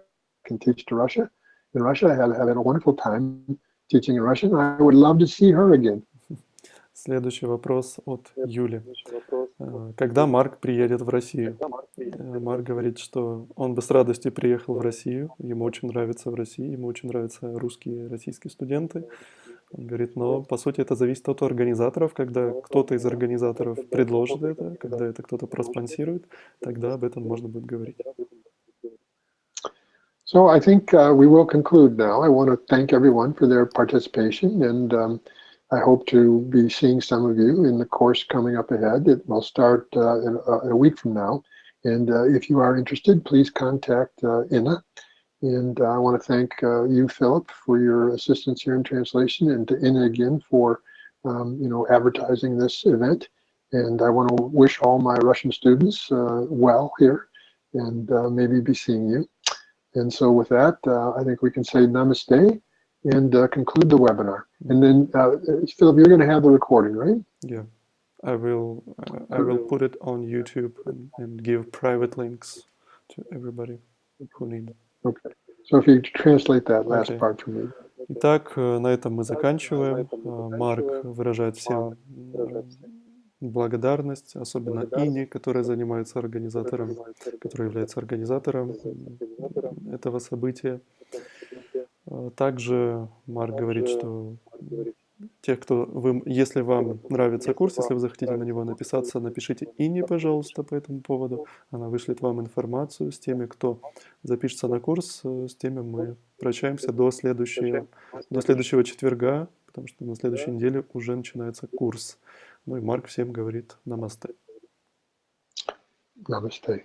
and teach to Russia. In Russia, I had a wonderful time teaching in Russian. I would love to see her again. Следующий вопрос от Юли. Когда Марк приедет в Россию? Марк говорит, что он бы с радостью приехал в Россию. Ему очень нравится в России, ему очень нравятся русские и российские студенты. Он говорит, но по сути это зависит от организаторов. Когда кто-то из организаторов предложит это, когда это кто-то проспонсирует, тогда об этом можно будет говорить. So I think we will conclude now. I want to thank everyone for their participation, and I hope to be seeing some of you in the course coming up ahead. It will start in a week from now. And if you are interested, please contact Inna. And I want to thank you, Philip, for your assistance here in translation, and to Inna again for advertising this event. And I want to wish all my Russian students well here, and maybe be seeing you. And so with that, I think we can say namaste and conclude the webinar. And then, Philip, you're going to have the recording, right? Yeah, I will put it on YouTube and give private links to everybody who need. Okay. So if you translate that last part for me. Итак, на этом мы заканчиваем. Марк выражает всем благодарность, особенно Ине, которая является организатором этого события. Также Марк говорит, что если вам нравится курс, если вы захотите на него написаться, напишите Ине, пожалуйста, по этому поводу. Она вышлет вам информацию. С теми, кто запишется на курс, с теми мы прощаемся до следующего четверга, потому что на следующей неделе уже начинается курс. Ну и Марк всем говорит намасте. Намасте.